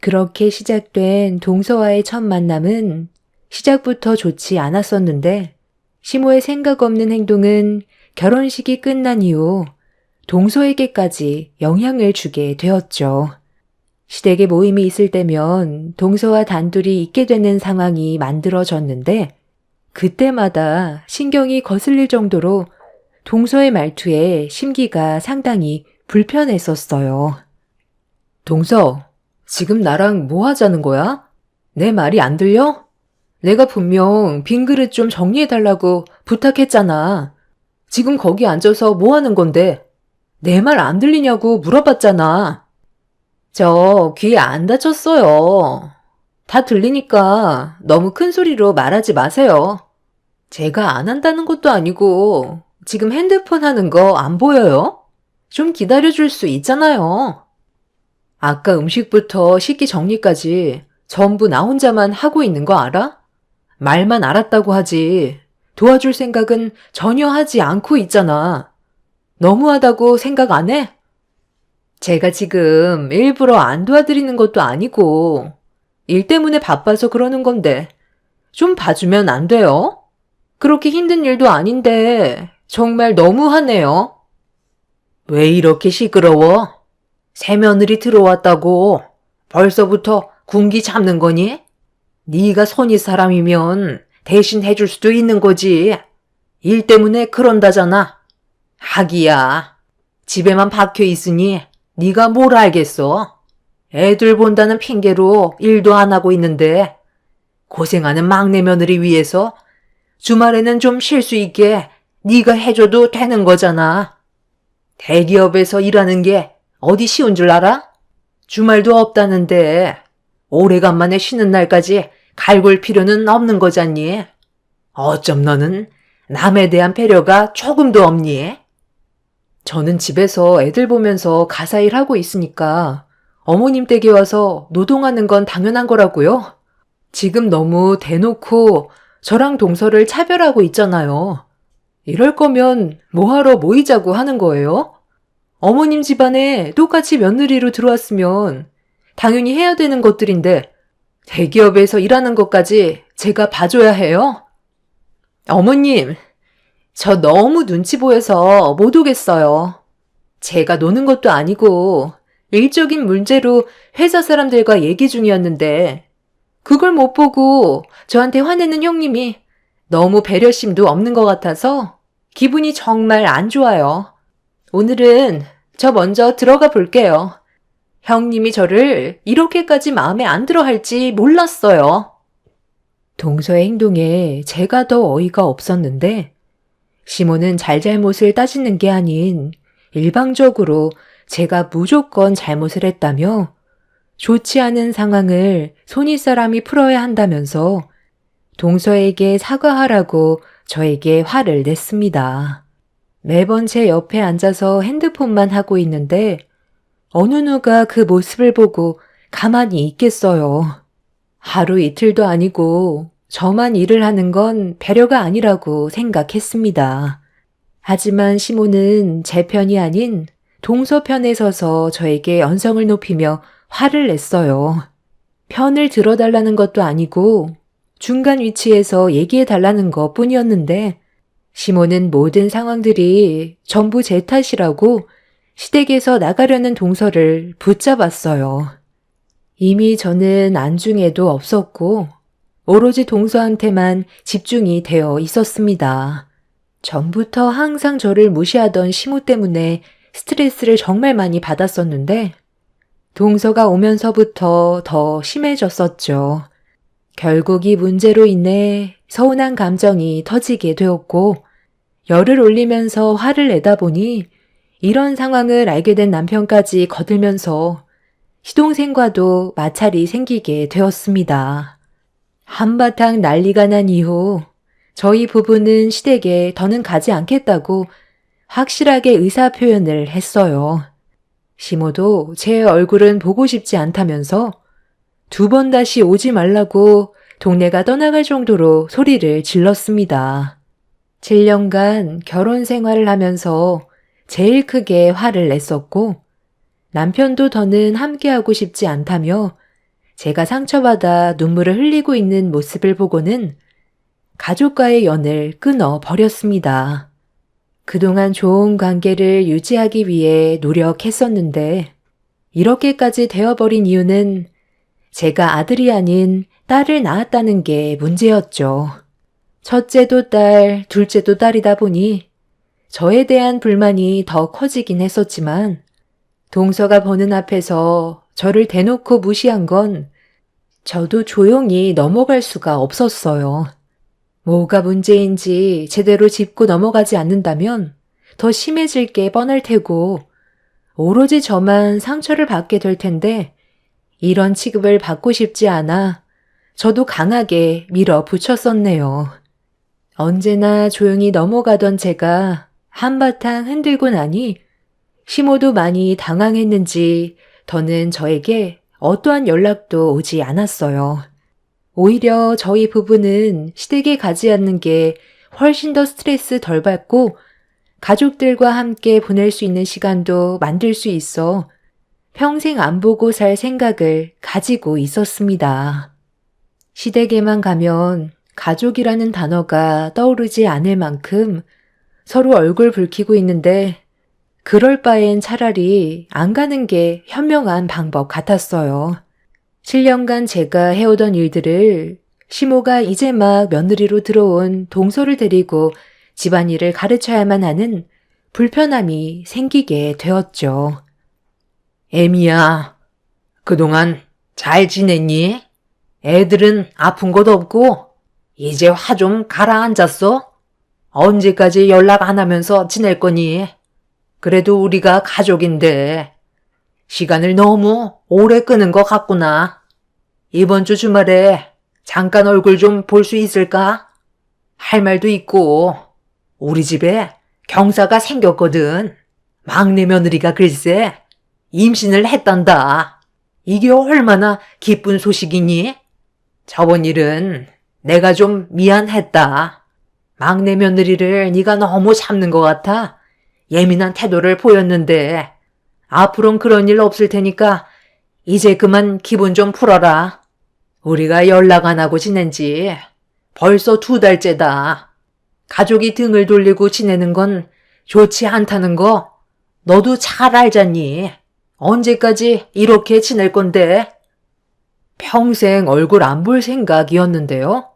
그렇게 시작된 동서와의 첫 만남은 시작부터 좋지 않았었는데 시모의 생각 없는 행동은 결혼식이 끝난 이후 동서에게까지 영향을 주게 되었죠. 시댁에 모임이 있을 때면 동서와 단둘이 있게 되는 상황이 만들어졌는데 그때마다 신경이 거슬릴 정도로 동서의 말투에 심기가 상당히 불편했었어요. 동서, 지금 나랑 뭐 하자는 거야? 내 말이 안 들려? 내가 분명 빈 그릇 좀 정리해달라고 부탁했잖아. 지금 거기 앉아서 뭐 하는 건데? 내 말 안 들리냐고 물어봤잖아. 저 귀에 안 다쳤어요. 다 들리니까 너무 큰 소리로 말하지 마세요. 제가 안 한다는 것도 아니고 지금 핸드폰 하는 거 안 보여요? 좀 기다려줄 수 있잖아요. 아까 음식부터 식기 정리까지 전부 나 혼자만 하고 있는 거 알아? 말만 알았다고 하지 도와줄 생각은 전혀 하지 않고 있잖아. 너무하다고 생각 안 해? 제가 지금 일부러 안 도와드리는 것도 아니고 일 때문에 바빠서 그러는 건데 좀 봐주면 안 돼요? 그렇게 힘든 일도 아닌데 정말 너무하네요. 왜 이렇게 시끄러워? 새며느리 들어왔다고 벌써부터 군기 잡는 거니? 네가 손이 사람이면 대신 해줄 수도 있는 거지. 일 때문에 그런다잖아. 하기야. 집에만 박혀 있으니 네가 뭘 알겠어? 애들 본다는 핑계로 일도 안 하고 있는데 고생하는 막내 며느리 위해서 주말에는 좀 쉴 수 있게 네가 해줘도 되는 거잖아. 대기업에서 일하는 게 어디 쉬운 줄 알아? 주말도 없다는데 오래간만에 쉬는 날까지 갈굴 필요는 없는 거잖니. 어쩜 너는 남에 대한 배려가 조금도 없니? 저는 집에서 애들 보면서 가사 일하고 있으니까 어머님 댁에 와서 노동하는 건 당연한 거라고요. 지금 너무 대놓고 저랑 동서를 차별하고 있잖아요. 이럴 거면 뭐하러 모이자고 하는 거예요? 어머님 집안에 똑같이 며느리로 들어왔으면 당연히 해야 되는 것들인데 대기업에서 일하는 것까지 제가 봐줘야 해요? 어머님, 저 너무 눈치 보여서 못 오겠어요. 제가 노는 것도 아니고 일적인 문제로 회사 사람들과 얘기 중이었는데 그걸 못 보고 저한테 화내는 형님이 너무 배려심도 없는 것 같아서 기분이 정말 안 좋아요. 오늘은 저 먼저 들어가 볼게요. 형님이 저를 이렇게까지 마음에 안 들어 할지 몰랐어요. 동서의 행동에 제가 더 어이가 없었는데 시몬은 잘잘못을 따지는 게 아닌 일방적으로 제가 무조건 잘못을 했다며 좋지 않은 상황을 손윗사람이 풀어야 한다면서 동서에게 사과하라고 저에게 화를 냈습니다. 매번 제 옆에 앉아서 핸드폰만 하고 있는데 어느 누가 그 모습을 보고 가만히 있겠어요. 하루 이틀도 아니고 저만 일을 하는 건 배려가 아니라고 생각했습니다. 하지만 시몬은 제 편이 아닌 동서 편에 서서 저에게 언성을 높이며 화를 냈어요. 편을 들어달라는 것도 아니고 중간 위치에서 얘기해달라는 것 뿐이었는데 시몬은 모든 상황들이 전부 제 탓이라고 시댁에서 나가려는 동서를 붙잡았어요. 이미 저는 안중에도 없었고 오로지 동서한테만 집중이 되어 있었습니다. 전부터 항상 저를 무시하던 시모 때문에 스트레스를 정말 많이 받았었는데 동서가 오면서부터 더 심해졌었죠. 결국 이 문제로 인해 서운한 감정이 터지게 되었고 열을 올리면서 화를 내다 보니 이런 상황을 알게 된 남편까지 거들면서 시동생과도 마찰이 생기게 되었습니다. 한바탕 난리가 난 이후 저희 부부는 시댁에 더는 가지 않겠다고 확실하게 의사 표현을 했어요. 시모도 제 얼굴은 보고 싶지 않다면서 2번 다시 오지 말라고 동네가 떠나갈 정도로 소리를 질렀습니다. 7년간 결혼 생활을 하면서 제일 크게 화를 냈었고 남편도 더는 함께하고 싶지 않다며 제가 상처받아 눈물을 흘리고 있는 모습을 보고는 가족과의 연을 끊어 버렸습니다. 그동안 좋은 관계를 유지하기 위해 노력했었는데 이렇게까지 되어버린 이유는 제가 아들이 아닌 딸을 낳았다는 게 문제였죠. 첫째도 딸, 둘째도 딸이다 보니 저에 대한 불만이 더 커지긴 했었지만 동서가 보는 앞에서 저를 대놓고 무시한 건 저도 조용히 넘어갈 수가 없었어요. 뭐가 문제인지 제대로 짚고 넘어가지 않는다면 더 심해질 게 뻔할 테고 오로지 저만 상처를 받게 될 텐데 이런 취급을 받고 싶지 않아 저도 강하게 밀어붙였었네요. 언제나 조용히 넘어가던 제가 한바탕 흔들고 나니 시모도 많이 당황했는지 더는 저에게 어떠한 연락도 오지 않았어요. 오히려 저희 부부는 시댁에 가지 않는 게 훨씬 더 스트레스 덜 받고 가족들과 함께 보낼 수 있는 시간도 만들 수 있어 평생 안 보고 살 생각을 가지고 있었습니다. 시댁에만 가면 가족이라는 단어가 떠오르지 않을 만큼 서로 얼굴 붉히고 있는데 그럴 바엔 차라리 안 가는 게 현명한 방법 같았어요. 7년간 제가 해오던 일들을 시모가 이제 막 며느리로 들어온 동서를 데리고 집안일을 가르쳐야만 하는 불편함이 생기게 되었죠. 애미야, 그동안 잘 지냈니? 애들은 아픈 것 없고 이제 화 좀 가라앉았어? 언제까지 연락 안 하면서 지낼 거니? 그래도 우리가 가족인데 시간을 너무 오래 끄는 것 같구나. 이번 주 주말에 잠깐 얼굴 좀 볼 수 있을까? 할 말도 있고 우리 집에 경사가 생겼거든. 막내 며느리가 글쎄 임신을 했단다. 이게 얼마나 기쁜 소식이니? 저번 일은 내가 좀 미안했다. 막내 며느리를 네가 너무 참는 것 같아 예민한 태도를 보였는데 앞으론 그런 일 없을 테니까 이제 그만 기분 좀 풀어라. 우리가 연락 안 하고 지낸 지 벌써 2달째다. 가족이 등을 돌리고 지내는 건 좋지 않다는 거 너도 잘 알잖니. 언제까지 이렇게 지낼 건데? 평생 얼굴 안 볼 생각이었는데요.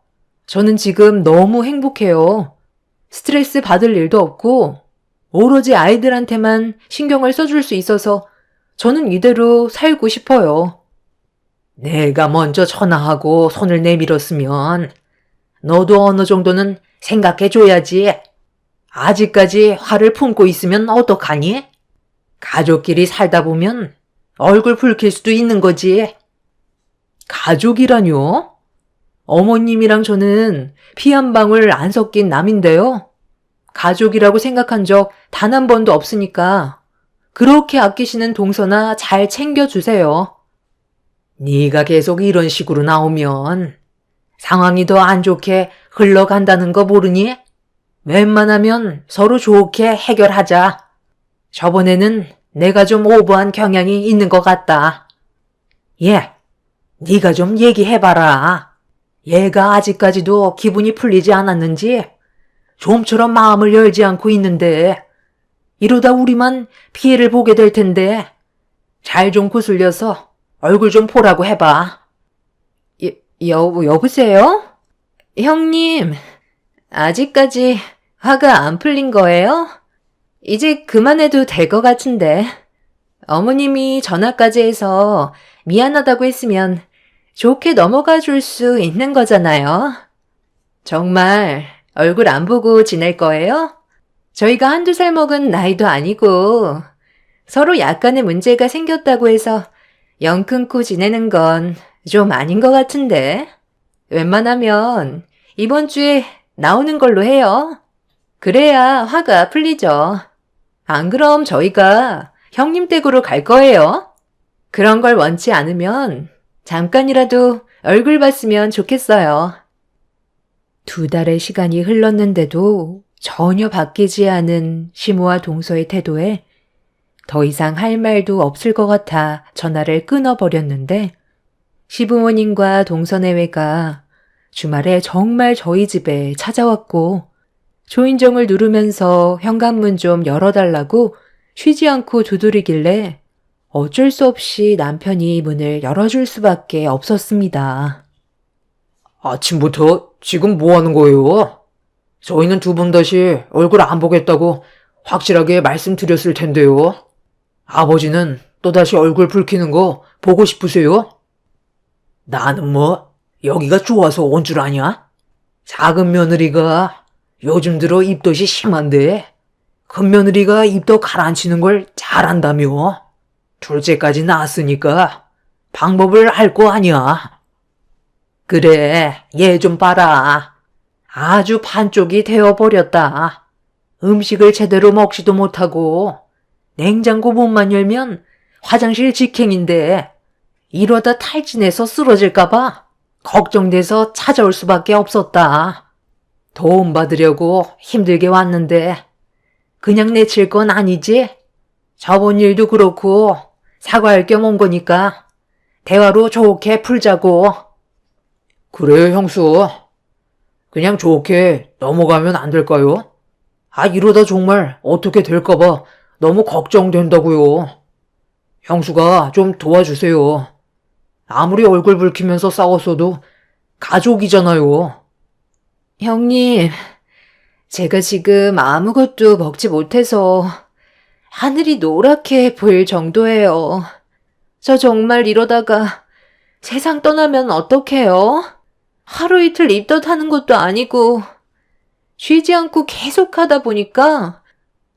저는 지금 너무 행복해요. 스트레스 받을 일도 없고 오로지 아이들한테만 신경을 써줄 수 있어서 저는 이대로 살고 싶어요. 내가 먼저 전화하고 손을 내밀었으면 너도 어느 정도는 생각해줘야지. 아직까지 화를 품고 있으면 어떡하니? 가족끼리 살다 보면 얼굴 붉힐 수도 있는 거지. 가족이라뇨? 어머님이랑 저는 피 한 방울 안 섞인 남인데요. 가족이라고 생각한 적 단 한 번도 없으니까 그렇게 아끼시는 동서나 잘 챙겨주세요. 네가 계속 이런 식으로 나오면 상황이 더 안 좋게 흘러간다는 거 모르니? 웬만하면 서로 좋게 해결하자. 저번에는 내가 좀 오버한 경향이 있는 것 같다. 네가 좀 얘기해봐라. 얘가 아직까지도 기분이 풀리지 않았는지 좀처럼 마음을 열지 않고 있는데 이러다 우리만 피해를 보게 될 텐데 잘 좀 구슬려서 얼굴 좀 보라고 해봐. 여보세요? 형님, 아직까지 화가 안 풀린 거예요? 이제 그만해도 될 것 같은데. 어머님이 전화까지 해서 미안하다고 했으면 좋게 넘어가 줄 수 있는 거잖아요. 정말 얼굴 안 보고 지낼 거예요? 저희가 한두 살 먹은 나이도 아니고 서로 약간의 문제가 생겼다고 해서 영 끊고 지내는 건 좀 아닌 것 같은데. 웬만하면 이번 주에 나오는 걸로 해요. 그래야 화가 풀리죠. 안 그럼 저희가 형님 댁으로 갈 거예요. 그런 걸 원치 않으면 잠깐이라도 얼굴 봤으면 좋겠어요. 2달의 시간이 흘렀는데도 전혀 바뀌지 않은 시모와 동서의 태도에 더 이상 할 말도 없을 것 같아 전화를 끊어버렸는데 시부모님과 동서내외가 주말에 정말 저희 집에 찾아왔고 초인종을 누르면서 현관문 좀 열어달라고 쉬지 않고 두드리길래 어쩔 수 없이 남편이 문을 열어줄 수밖에 없었습니다. 아침부터 지금 뭐 하는 거예요? 저희는 2번 다시 얼굴 안 보겠다고 확실하게 말씀드렸을 텐데요. 아버지는 또다시 얼굴 붉히는 거 보고 싶으세요? 나는 뭐 여기가 좋아서 온 줄 아냐? 작은 며느리가 요즘 들어 입덧이 심한데 큰 며느리가 입덧 가라앉히는 걸 잘한다며. 둘째까지 낳았으니까 방법을 알 거 아니야. 그래, 얘 좀 봐라. 아주 반쪽이 되어버렸다. 음식을 제대로 먹지도 못하고 냉장고 문만 열면 화장실 직행인데 이러다 탈진해서 쓰러질까봐 걱정돼서 찾아올 수밖에 없었다. 도움 받으려고 힘들게 왔는데 그냥 내칠 건 아니지? 저번 일도 그렇고 사과할 겸 온 거니까 대화로 좋게 풀자고. 그래, 형수. 그냥 좋게 넘어가면 안 될까요? 이러다 정말 어떻게 될까봐 너무 걱정된다고요. 형수가 좀 도와주세요. 아무리 얼굴 붉히면서 싸웠어도 가족이잖아요. 형님, 제가 지금 아무것도 먹지 못해서 하늘이 노랗게 보일 정도예요. 저 정말 이러다가 세상 떠나면 어떡해요? 하루 이틀 입덧하는 것도 아니고 쉬지 않고 계속 하다 보니까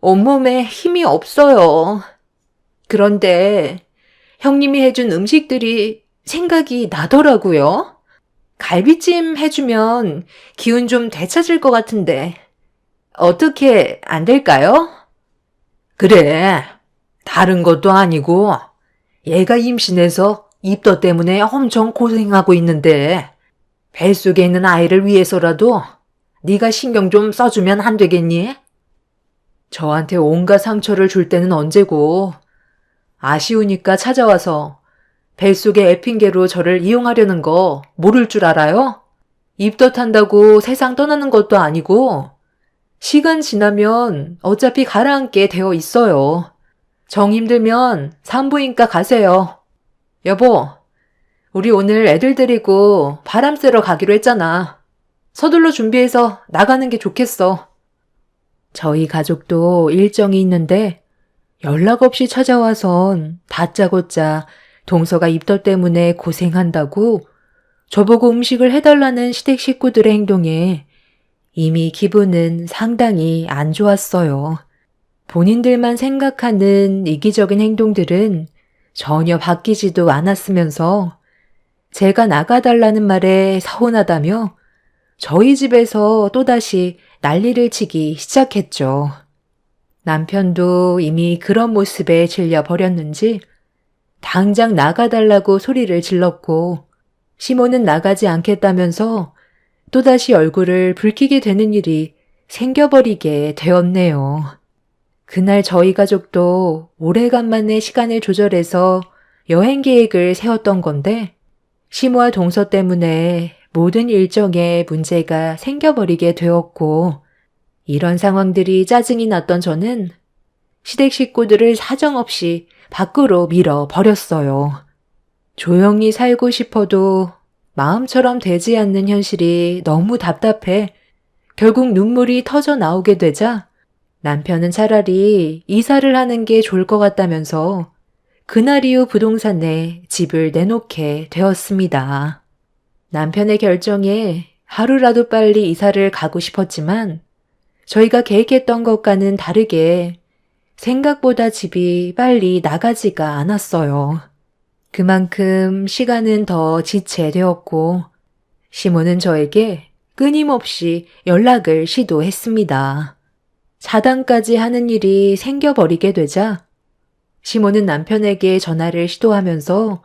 온몸에 힘이 없어요. 그런데 형님이 해준 음식들이 생각이 나더라고요. 갈비찜 해주면 기운 좀 되찾을 것 같은데 어떻게 안 될까요? 그래. 다른 것도 아니고 얘가 임신해서 입덧 때문에 엄청 고생하고 있는데 뱃속에 있는 아이를 위해서라도 네가 신경 좀 써주면 안 되겠니? 저한테 온갖 상처를 줄 때는 언제고 아쉬우니까 찾아와서 뱃속의 애핑계로 저를 이용하려는 거 모를 줄 알아요? 입덧한다고 세상 떠나는 것도 아니고 시간 지나면 어차피 가라앉게 되어 있어요. 정 힘들면 산부인과 가세요. 여보, 우리 오늘 애들 데리고 바람 쐬러 가기로 했잖아. 서둘러 준비해서 나가는 게 좋겠어. 저희 가족도 일정이 있는데 연락 없이 찾아와선 다짜고짜 동서가 입덧 때문에 고생한다고 저보고 음식을 해달라는 시댁 식구들의 행동에 이미 기분은 상당히 안 좋았어요. 본인들만 생각하는 이기적인 행동들은 전혀 바뀌지도 않았으면서 제가 나가달라는 말에 서운하다며 저희 집에서 또다시 난리를 치기 시작했죠. 남편도 이미 그런 모습에 질려버렸는지 당장 나가달라고 소리를 질렀고 시모는 나가지 않겠다면서 또다시 얼굴을 붉히게 되는 일이 생겨버리게 되었네요. 그날 저희 가족도 오래간만에 시간을 조절해서 여행 계획을 세웠던 건데 시모와 동서 때문에 모든 일정에 문제가 생겨버리게 되었고 이런 상황들이 짜증이 났던 저는 시댁 식구들을 사정없이 밖으로 밀어버렸어요. 조용히 살고 싶어도 마음처럼 되지 않는 현실이 너무 답답해 결국 눈물이 터져 나오게 되자 남편은 차라리 이사를 하는 게 좋을 것 같다면서 그날 이후 부동산에 집을 내놓게 되었습니다. 남편의 결정에 하루라도 빨리 이사를 가고 싶었지만 저희가 계획했던 것과는 다르게 생각보다 집이 빨리 나가지가 않았어요. 그만큼 시간은 더 지체되었고 시모는 저에게 끊임없이 연락을 시도했습니다. 차단까지 하는 일이 생겨버리게 되자 시모는 남편에게 전화를 시도하면서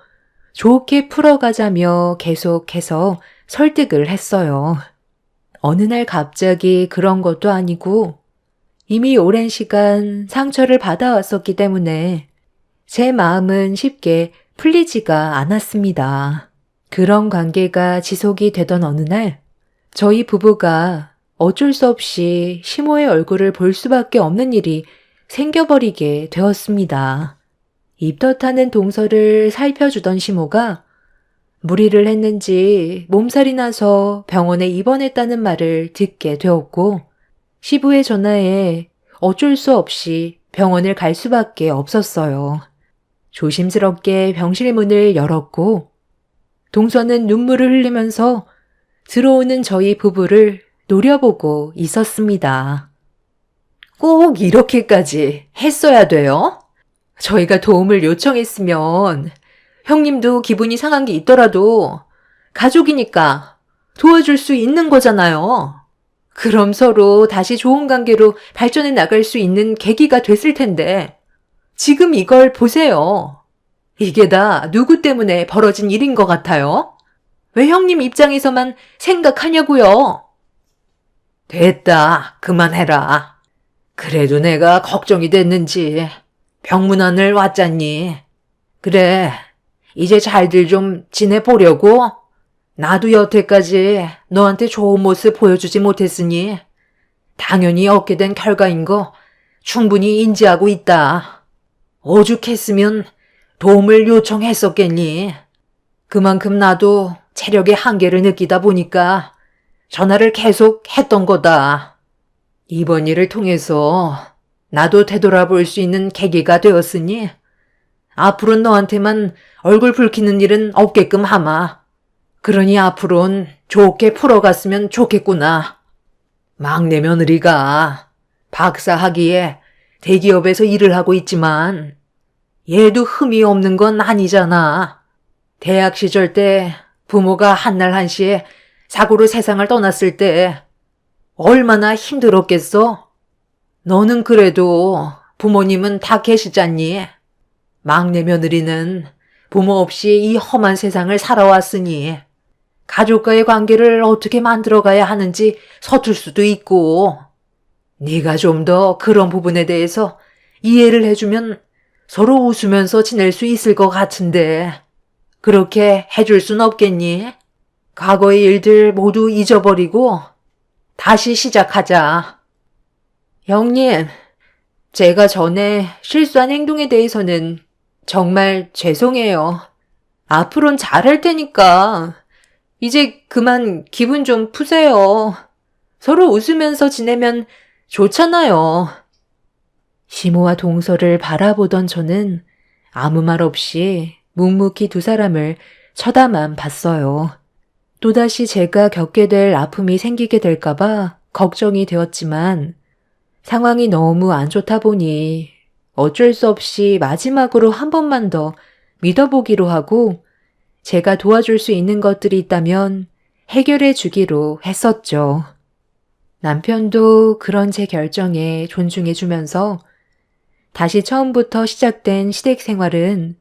좋게 풀어가자며 계속해서 설득을 했어요. 어느 날 갑자기 그런 것도 아니고 이미 오랜 시간 상처를 받아왔었기 때문에 제 마음은 쉽게 풀리지가 않았습니다. 그런 관계가 지속이 되던 어느 날 저희 부부가 어쩔 수 없이 시모의 얼굴을 볼 수밖에 없는 일이 생겨버리게 되었습니다. 입덧하는 동서를 살펴주던 시모가 무리를 했는지 몸살이 나서 병원에 입원했다는 말을 듣게 되었고 시부의 전화에 어쩔 수 없이 병원을 갈 수밖에 없었어요. 조심스럽게 병실 문을 열었고 동서는 눈물을 흘리면서 들어오는 저희 부부를 노려보고 있었습니다. 꼭 이렇게까지 했어야 돼요? 저희가 도움을 요청했으면 형님도 기분이 상한 게 있더라도 가족이니까 도와줄 수 있는 거잖아요. 그럼 서로 다시 좋은 관계로 발전해 나갈 수 있는 계기가 됐을 텐데 지금 이걸 보세요. 이게 다 누구 때문에 벌어진 일인 것 같아요? 왜 형님 입장에서만 생각하냐고요? 됐다. 그만해라. 그래도 내가 걱정이 됐는지 병문안을 왔잖니. 그래, 이제 잘들 좀 지내보려고? 나도 여태까지 너한테 좋은 모습 보여주지 못했으니 당연히 얻게 된 결과인 거 충분히 인지하고 있다. 오죽했으면 도움을 요청했었겠니? 그만큼 나도 체력의 한계를 느끼다 보니까 전화를 계속 했던 거다. 이번 일을 통해서 나도 되돌아볼 수 있는 계기가 되었으니 앞으로 너한테만 얼굴 붉히는 일은 없게끔 하마. 그러니 앞으론 좋게 풀어갔으면 좋겠구나. 막내 며느리가 박사학위에 대기업에서 일을 하고 있지만 얘도 흠이 없는 건 아니잖아. 대학 시절 때 부모가 한날 한시에 사고로 세상을 떠났을 때 얼마나 힘들었겠어? 너는 그래도 부모님은 다 계시잖니? 막내 며느리는 부모 없이 이 험한 세상을 살아왔으니 가족과의 관계를 어떻게 만들어가야 하는지 서툴 수도 있고 네가 좀 더 그런 부분에 대해서 이해를 해주면 서로 웃으면서 지낼 수 있을 것 같은데 그렇게 해줄 순 없겠니? 과거의 일들 모두 잊어버리고 다시 시작하자. 형님, 제가 전에 실수한 행동에 대해서는 정말 죄송해요. 앞으론 잘할 테니까 이제 그만 기분 좀 푸세요. 서로 웃으면서 지내면 좋잖아요. 시모와 동서를 바라보던 저는 아무 말 없이 묵묵히 두 사람을 쳐다만 봤어요. 또다시 제가 겪게 될 아픔이 생기게 될까봐 걱정이 되었지만 상황이 너무 안 좋다 보니 어쩔 수 없이 마지막으로 한 번만 더 믿어보기로 하고 제가 도와줄 수 있는 것들이 있다면 해결해 주기로 했었죠. 남편도 그런 제 결정에 존중해 주면서 다시 처음부터 시작된 시댁 생활은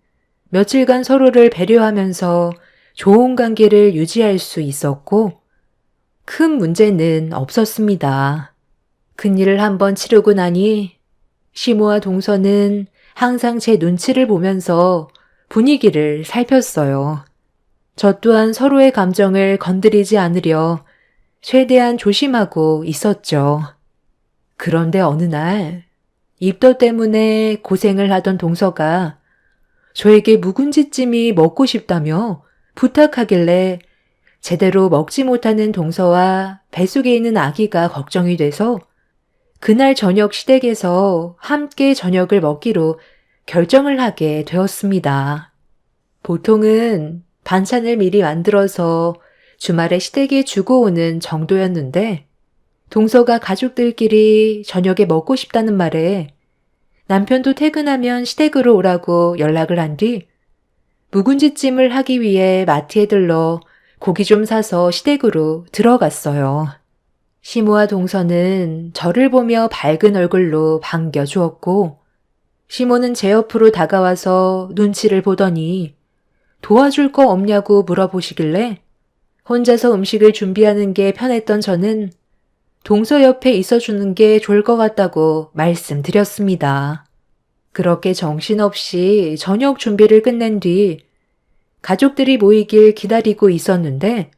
며칠간 서로를 배려하면서 좋은 관계를 유지할 수 있었고 큰 문제는 없었습니다. 큰일을 한번 치르고 나니 시모와 동서는 항상 제 눈치를 보면서 분위기를 살폈어요. 저 또한 서로의 감정을 건드리지 않으려 최대한 조심하고 있었죠. 그런데 어느 날 입덧 때문에 고생을 하던 동서가 저에게 묵은지찜이 먹고 싶다며 부탁하길래 제대로 먹지 못하는 동서와 뱃속에 있는 아기가 걱정이 돼서 그날 저녁 시댁에서 함께 저녁을 먹기로 결정을 하게 되었습니다. 보통은 반찬을 미리 만들어서 주말에 시댁에 주고 오는 정도였는데 동서가 가족들끼리 저녁에 먹고 싶다는 말에 남편도 퇴근하면 시댁으로 오라고 연락을 한 뒤 묵은지찜을 하기 위해 마트에 들러 고기 좀 사서 시댁으로 들어갔어요. 시모와 동서는 저를 보며 밝은 얼굴로 반겨주었고 시모는 제 옆으로 다가와서 눈치를 보더니 도와줄 거 없냐고 물어보시길래 혼자서 음식을 준비하는 게 편했던 저는 동서 옆에 있어주는 게 좋을 것 같다고 말씀드렸습니다. 그렇게 정신없이 저녁 준비를 끝낸 뒤 가족들이 모이길 기다리고 있었는데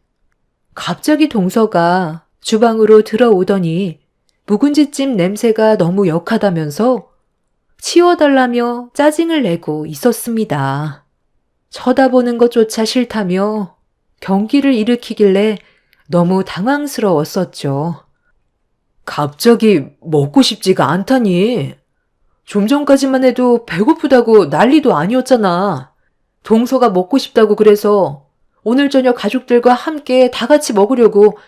갑자기 동서가 주방으로 들어오더니 묵은지찜 냄새가 너무 역하다면서 치워달라며 짜증을 내고 있었습니다. 쳐다보는 것조차 싫다며 경기를 일으키길래 너무 당황스러웠었죠. 갑자기 먹고 싶지가 않다니. 좀 전까지만 해도 배고프다고 난리도 아니었잖아. 동서가 먹고 싶다고 그래서 오늘 저녁 가족들과 함께 다 같이 먹으려고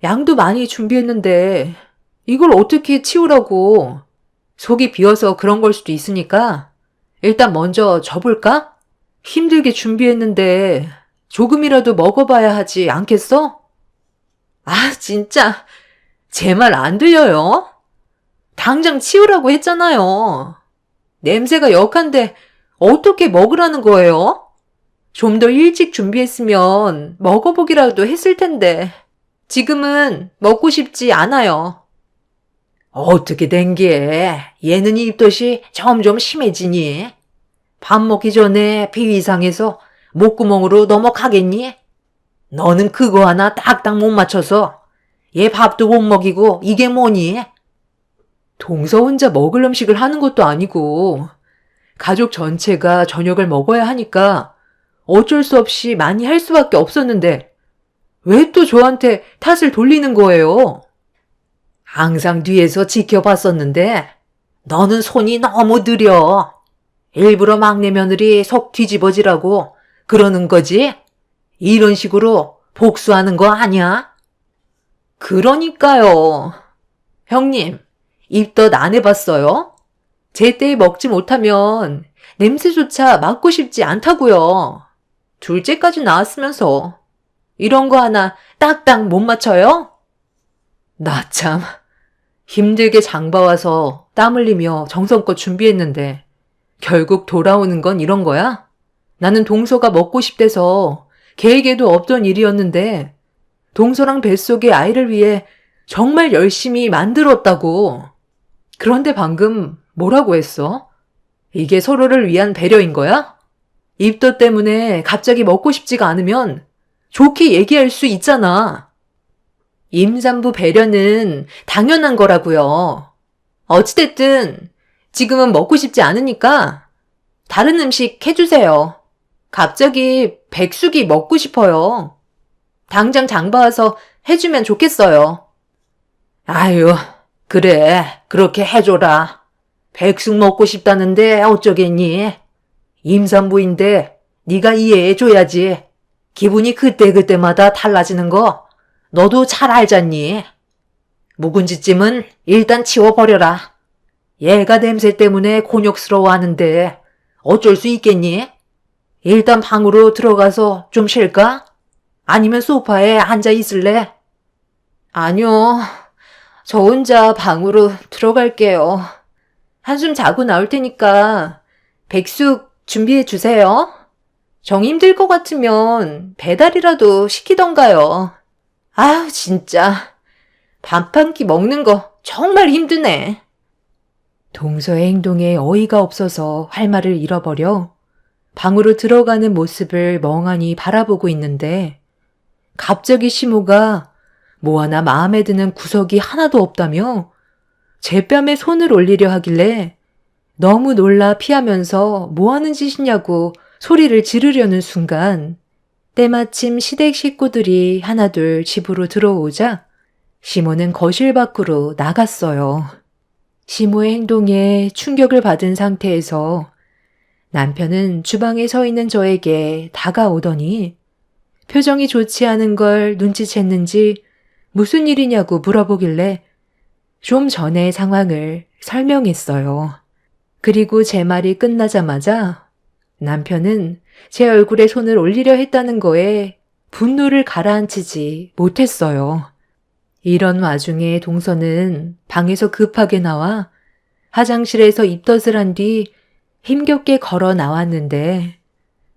양도 많이 준비했는데 이걸 어떻게 치우라고. 속이 비어서 그런 걸 수도 있으니까 일단 먼저 줘볼까? 힘들게 준비했는데 조금이라도 먹어봐야 하지 않겠어? 아, 진짜 제 말 안 들려요? 당장 치우라고 했잖아요. 냄새가 역한데 어떻게 먹으라는 거예요? 좀 더 일찍 준비했으면 먹어보기라도 했을 텐데 지금은 먹고 싶지 않아요. 어떻게 된 게 얘는 입덧이 점점 심해지니? 밥 먹기 전에 비위상해서 목구멍으로 넘어가겠니? 너는 그거 하나 딱딱 못 맞춰서 얘 밥도 못 먹이고 이게 뭐니? 동서 혼자 먹을 음식을 하는 것도 아니고 가족 전체가 저녁을 먹어야 하니까 어쩔 수 없이 많이 할 수밖에 없었는데 왜 또 저한테 탓을 돌리는 거예요? 항상 뒤에서 지켜봤었는데 너는 손이 너무 느려. 일부러 막내 며느리 속 뒤집어지라고 그러는 거지? 이런 식으로 복수하는 거 아니야? 그러니까요. 형님, 입덧 안 해봤어요? 제때에 먹지 못하면 냄새조차 맡고 싶지 않다고요. 둘째까지 나왔으면서 이런 거 하나 딱딱 못 맞춰요? 나 참 힘들게 장봐와서 땀 흘리며 정성껏 준비했는데 결국 돌아오는 건 이런 거야? 나는 동서가 먹고 싶대서 계획에도 없던 일이었는데 동서랑 뱃속의 아이를 위해 정말 열심히 만들었다고. 그런데 방금 뭐라고 했어? 이게 서로를 위한 배려인 거야? 입덧 때문에 갑자기 먹고 싶지가 않으면 좋게 얘기할 수 있잖아. 임산부 배려는 당연한 거라고요. 어찌됐든 지금은 먹고 싶지 않으니까 다른 음식 해주세요. 갑자기 백숙이 먹고 싶어요. 당장 장봐와서 해주면 좋겠어요. 아유, 그래, 그렇게 해줘라. 백숙 먹고 싶다는데 어쩌겠니? 임산부인데 네가 이해해줘야지. 기분이 그때그때마다 달라지는 거 너도 잘 알잖니. 묵은지찜은 일단 치워버려라. 얘가 냄새 때문에 곤욕스러워하는데 어쩔 수 있겠니? 일단 방으로 들어가서 좀 쉴까? 아니면 소파에 앉아 있을래? 아니요. 저 혼자 방으로 들어갈게요. 한숨 자고 나올 테니까 백숙 준비해 주세요. 정 힘들 것 같으면 배달이라도 시키던가요. 아유, 진짜. 밥 한 끼 먹는 거 정말 힘드네. 동서의 행동에 어이가 없어서 할 말을 잃어버려 방으로 들어가는 모습을 멍하니 바라보고 있는데 갑자기 시모가 뭐 하나 마음에 드는 구석이 하나도 없다며 제 뺨에 손을 올리려 하길래 너무 놀라 피하면서 뭐 하는 짓이냐고 소리를 지르려는 순간 때마침 시댁 식구들이 하나둘 집으로 들어오자 시모는 거실 밖으로 나갔어요. 시모의 행동에 충격을 받은 상태에서 남편은 주방에 서 있는 저에게 다가오더니 표정이 좋지 않은 걸 눈치챘는지 무슨 일이냐고 물어보길래 좀 전의 상황을 설명했어요. 그리고 제 말이 끝나자마자 남편은 제 얼굴에 손을 올리려 했다는 거에 분노를 가라앉히지 못했어요. 이런 와중에 동서는 방에서 급하게 나와 화장실에서 입덧을 한 뒤 힘겹게 걸어 나왔는데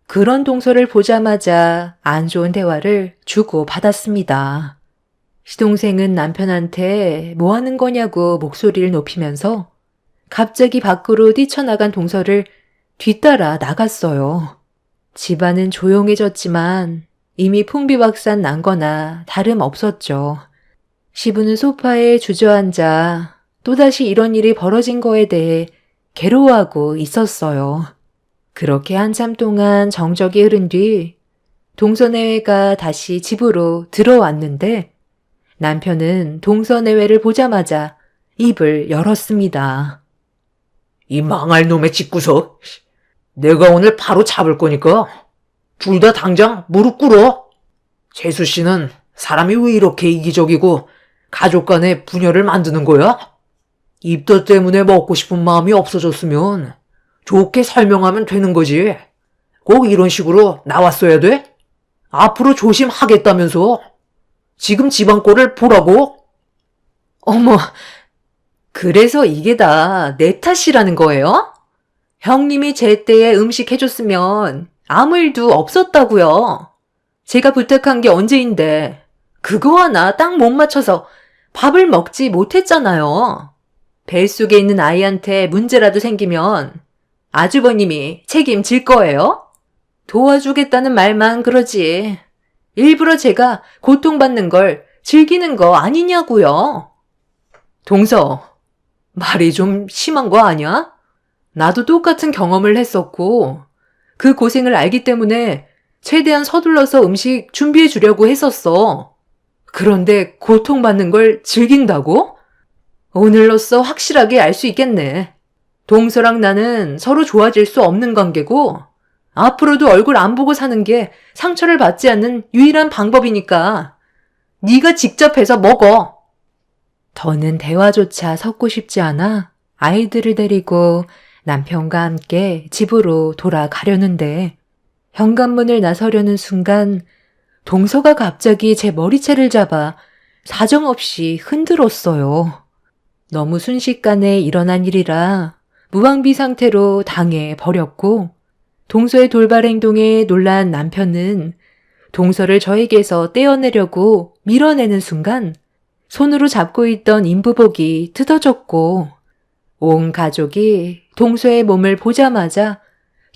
그런 동서를 보자마자 안 좋은 대화를 주고 받았습니다. 시동생은 남편한테 뭐 하는 거냐고 목소리를 높이면서 갑자기 밖으로 뛰쳐나간 동서를 뒤따라 나갔어요. 집안은 조용해졌지만 이미 풍비박산 난 거나 다름없었죠. 시부는 소파에 주저앉아 또다시 이런 일이 벌어진 거에 대해 괴로워하고 있었어요. 그렇게 한참 동안 정적이 흐른 뒤 동서내외가 다시 집으로 들어왔는데 남편은 동서내외를 보자마자 입을 열었습니다. 이 망할 놈의 집구석. 내가 오늘 바로 잡을 거니까 둘 다 당장 무릎 꿇어. 재수 씨는 사람이 왜 이렇게 이기적이고 가족 간에 분열을 만드는 거야? 입덧 때문에 먹고 싶은 마음이 없어졌으면 좋게 설명하면 되는 거지. 꼭 이런 식으로 나왔어야 돼? 앞으로 조심하겠다면서. 지금 집안 꼴을 보라고? 어머, 그래서 이게 다 내 탓이라는 거예요? 형님이 제때에 음식 해줬으면 아무 일도 없었다고요. 제가 부탁한 게 언제인데 그거 하나 딱 못 맞춰서 밥을 먹지 못했잖아요. 뱃속에 있는 아이한테 문제라도 생기면 아주버님이 책임질 거예요? 도와주겠다는 말만 그러지. 일부러 제가 고통받는 걸 즐기는 거 아니냐고요. 동서, 말이 좀 심한 거 아니야? 나도 똑같은 경험을 했었고, 그 고생을 알기 때문에 최대한 서둘러서 음식 준비해 주려고 했었어. 그런데 고통받는 걸 즐긴다고? 오늘로써 확실하게 알 수 있겠네. 동서랑 나는 서로 좋아질 수 없는 관계고, 앞으로도 얼굴 안 보고 사는 게 상처를 받지 않는 유일한 방법이니까 네가 직접 해서 먹어. 더는 대화조차 섞고 싶지 않아 아이들을 데리고 남편과 함께 집으로 돌아가려는데 현관문을 나서려는 순간 동서가 갑자기 제 머리채를 잡아 사정없이 흔들었어요. 너무 순식간에 일어난 일이라 무방비 상태로 당해 버렸고 동서의 돌발 행동에 놀란 남편은 동서를 저에게서 떼어내려고 밀어내는 순간 손으로 잡고 있던 인부복이 뜯어졌고 온 가족이 동서의 몸을 보자마자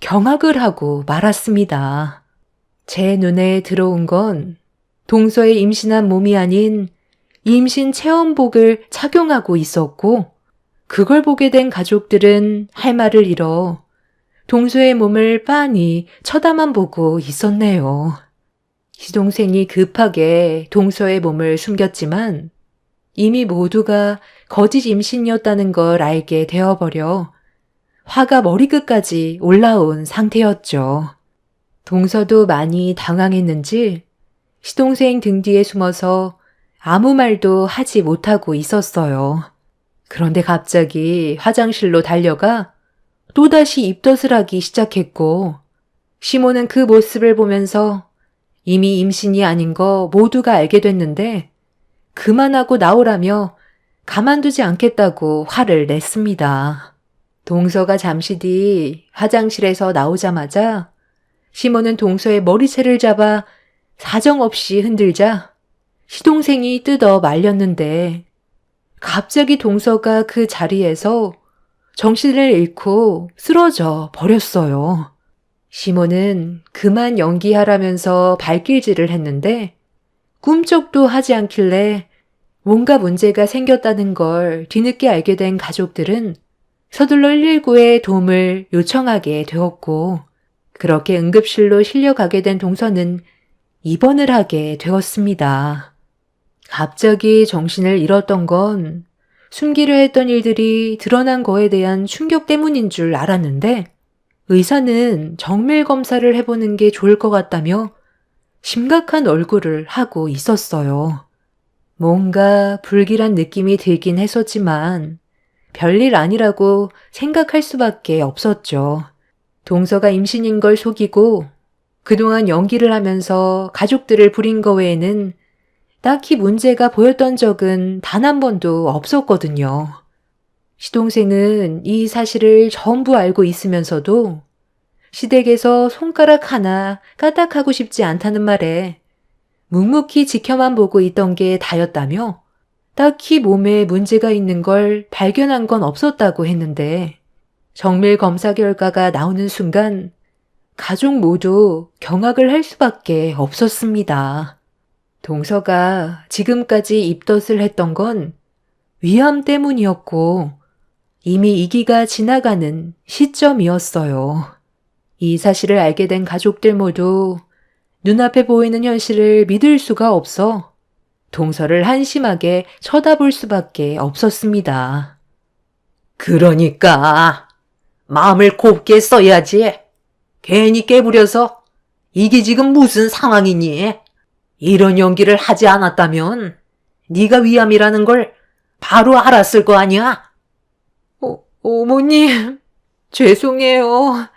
경악을 하고 말았습니다. 제 눈에 들어온 건 동서의 임신한 몸이 아닌 임신 체험복을 착용하고 있었고 그걸 보게 된 가족들은 할 말을 잃어 동서의 몸을 빤히 쳐다만 보고 있었네요. 시동생이 급하게 동서의 몸을 숨겼지만 이미 모두가 거짓 임신이었다는 걸 알게 되어버려 화가 머리끝까지 올라온 상태였죠. 동서도 많이 당황했는지 시동생 등 뒤에 숨어서 아무 말도 하지 못하고 있었어요. 그런데 갑자기 화장실로 달려가 또다시 입덧을 하기 시작했고 시모는 그 모습을 보면서 이미 임신이 아닌 거 모두가 알게 됐는데 그만하고 나오라며 가만두지 않겠다고 화를 냈습니다. 동서가 잠시 뒤 화장실에서 나오자마자 시모는 동서의 머리채를 잡아 사정없이 흔들자 시동생이 뜯어 말렸는데 갑자기 동서가 그 자리에서 정신을 잃고 쓰러져 버렸어요. 시모는 그만 연기하라면서 발길질을 했는데 꿈쩍도 하지 않길래 뭔가 문제가 생겼다는 걸 뒤늦게 알게 된 가족들은 서둘러 119에 도움을 요청하게 되었고 그렇게 응급실로 실려가게 된 동서는 입원을 하게 되었습니다. 갑자기 정신을 잃었던 건 숨기려 했던 일들이 드러난 거에 대한 충격 때문인 줄 알았는데 의사는 정밀 검사를 해보는 게 좋을 것 같다며 심각한 얼굴을 하고 있었어요. 뭔가 불길한 느낌이 들긴 했었지만 별일 아니라고 생각할 수밖에 없었죠. 동서가 임신인 걸 속이고 그동안 연기를 하면서 가족들을 부린 거 외에는 딱히 문제가 보였던 적은 단 한 번도 없었거든요. 시동생은 이 사실을 전부 알고 있으면서도 시댁에서 손가락 하나 까딱하고 싶지 않다는 말에 묵묵히 지켜만 보고 있던 게 다였다며 딱히 몸에 문제가 있는 걸 발견한 건 없었다고 했는데 정밀 검사 결과가 나오는 순간 가족 모두 경악을 할 수밖에 없었습니다. 동서가 지금까지 입덧을 했던 건 위암 때문이었고 이미 이기가 지나가는 시점이었어요. 이 사실을 알게 된 가족들 모두 눈앞에 보이는 현실을 믿을 수가 없어 동서를 한심하게 쳐다볼 수밖에 없었습니다. 그러니까 마음을 곱게 써야지. 괜히 깨부려서 이게 지금 무슨 상황이니? 이런 연기를 하지 않았다면 네가 위암이라는 걸 바로 알았을 거 아니야? 어머님, 죄송해요.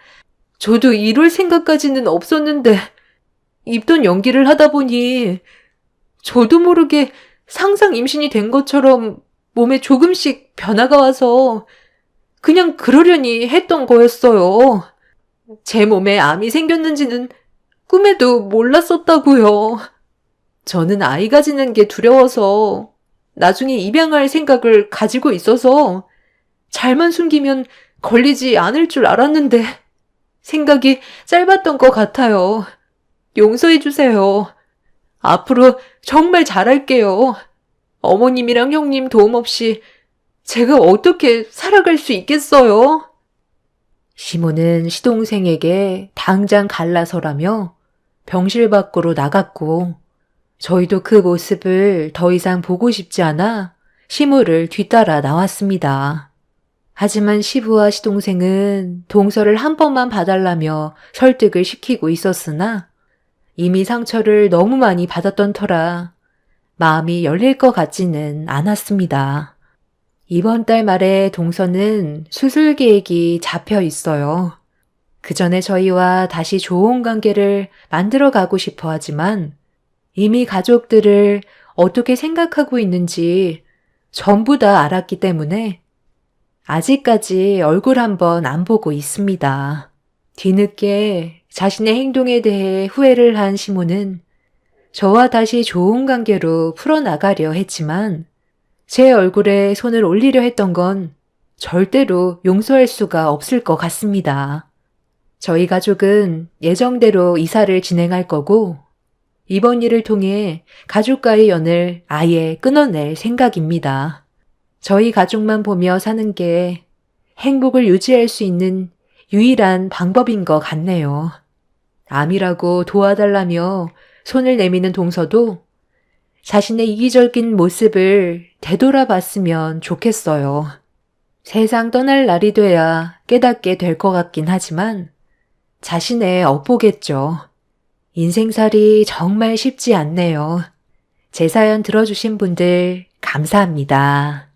저도 이럴 생각까지는 없었는데 입던 연기를 하다 보니 저도 모르게 상상 임신이 된 것처럼 몸에 조금씩 변화가 와서 그냥 그러려니 했던 거였어요. 제 몸에 암이 생겼는지는 꿈에도 몰랐었다고요. 저는 아이 가지는 게 두려워서 나중에 입양할 생각을 가지고 있어서 잘만 숨기면 걸리지 않을 줄 알았는데 생각이 짧았던 것 같아요. 용서해 주세요. 앞으로 정말 잘할게요. 어머님이랑 형님 도움 없이 제가 어떻게 살아갈 수 있겠어요? 시모는 시동생에게 당장 갈라서라며 병실 밖으로 나갔고, 저희도 그 모습을 더 이상 보고 싶지 않아 시모를 뒤따라 나왔습니다. 하지만 시부와 시동생은 동서를 한 번만 봐달라며 설득을 시키고 있었으나 이미 상처를 너무 많이 받았던 터라 마음이 열릴 것 같지는 않았습니다. 이번 달 말에 동서는 수술 계획이 잡혀 있어요. 그 전에 저희와 다시 좋은 관계를 만들어 가고 싶어 하지만 이미 가족들을 어떻게 생각하고 있는지 전부 다 알았기 때문에 아직까지 얼굴 한번 안 보고 있습니다. 뒤늦게 자신의 행동에 대해 후회를 한 시모는 저와 다시 좋은 관계로 풀어나가려 했지만 제 얼굴에 손을 올리려 했던 건 절대로 용서할 수가 없을 것 같습니다. 저희 가족은 예정대로 이사를 진행할 거고 이번 일을 통해 가족과의 연을 아예 끊어낼 생각입니다. 저희 가족만 보며 사는 게 행복을 유지할 수 있는 유일한 방법인 것 같네요. 암이라고 도와달라며 손을 내미는 동서도 자신의 이기적인 모습을 되돌아봤으면 좋겠어요. 세상 떠날 날이 돼야 깨닫게 될 것 같긴 하지만 자신의 업보겠죠. 인생살이 정말 쉽지 않네요. 제 사연 들어주신 분들 감사합니다.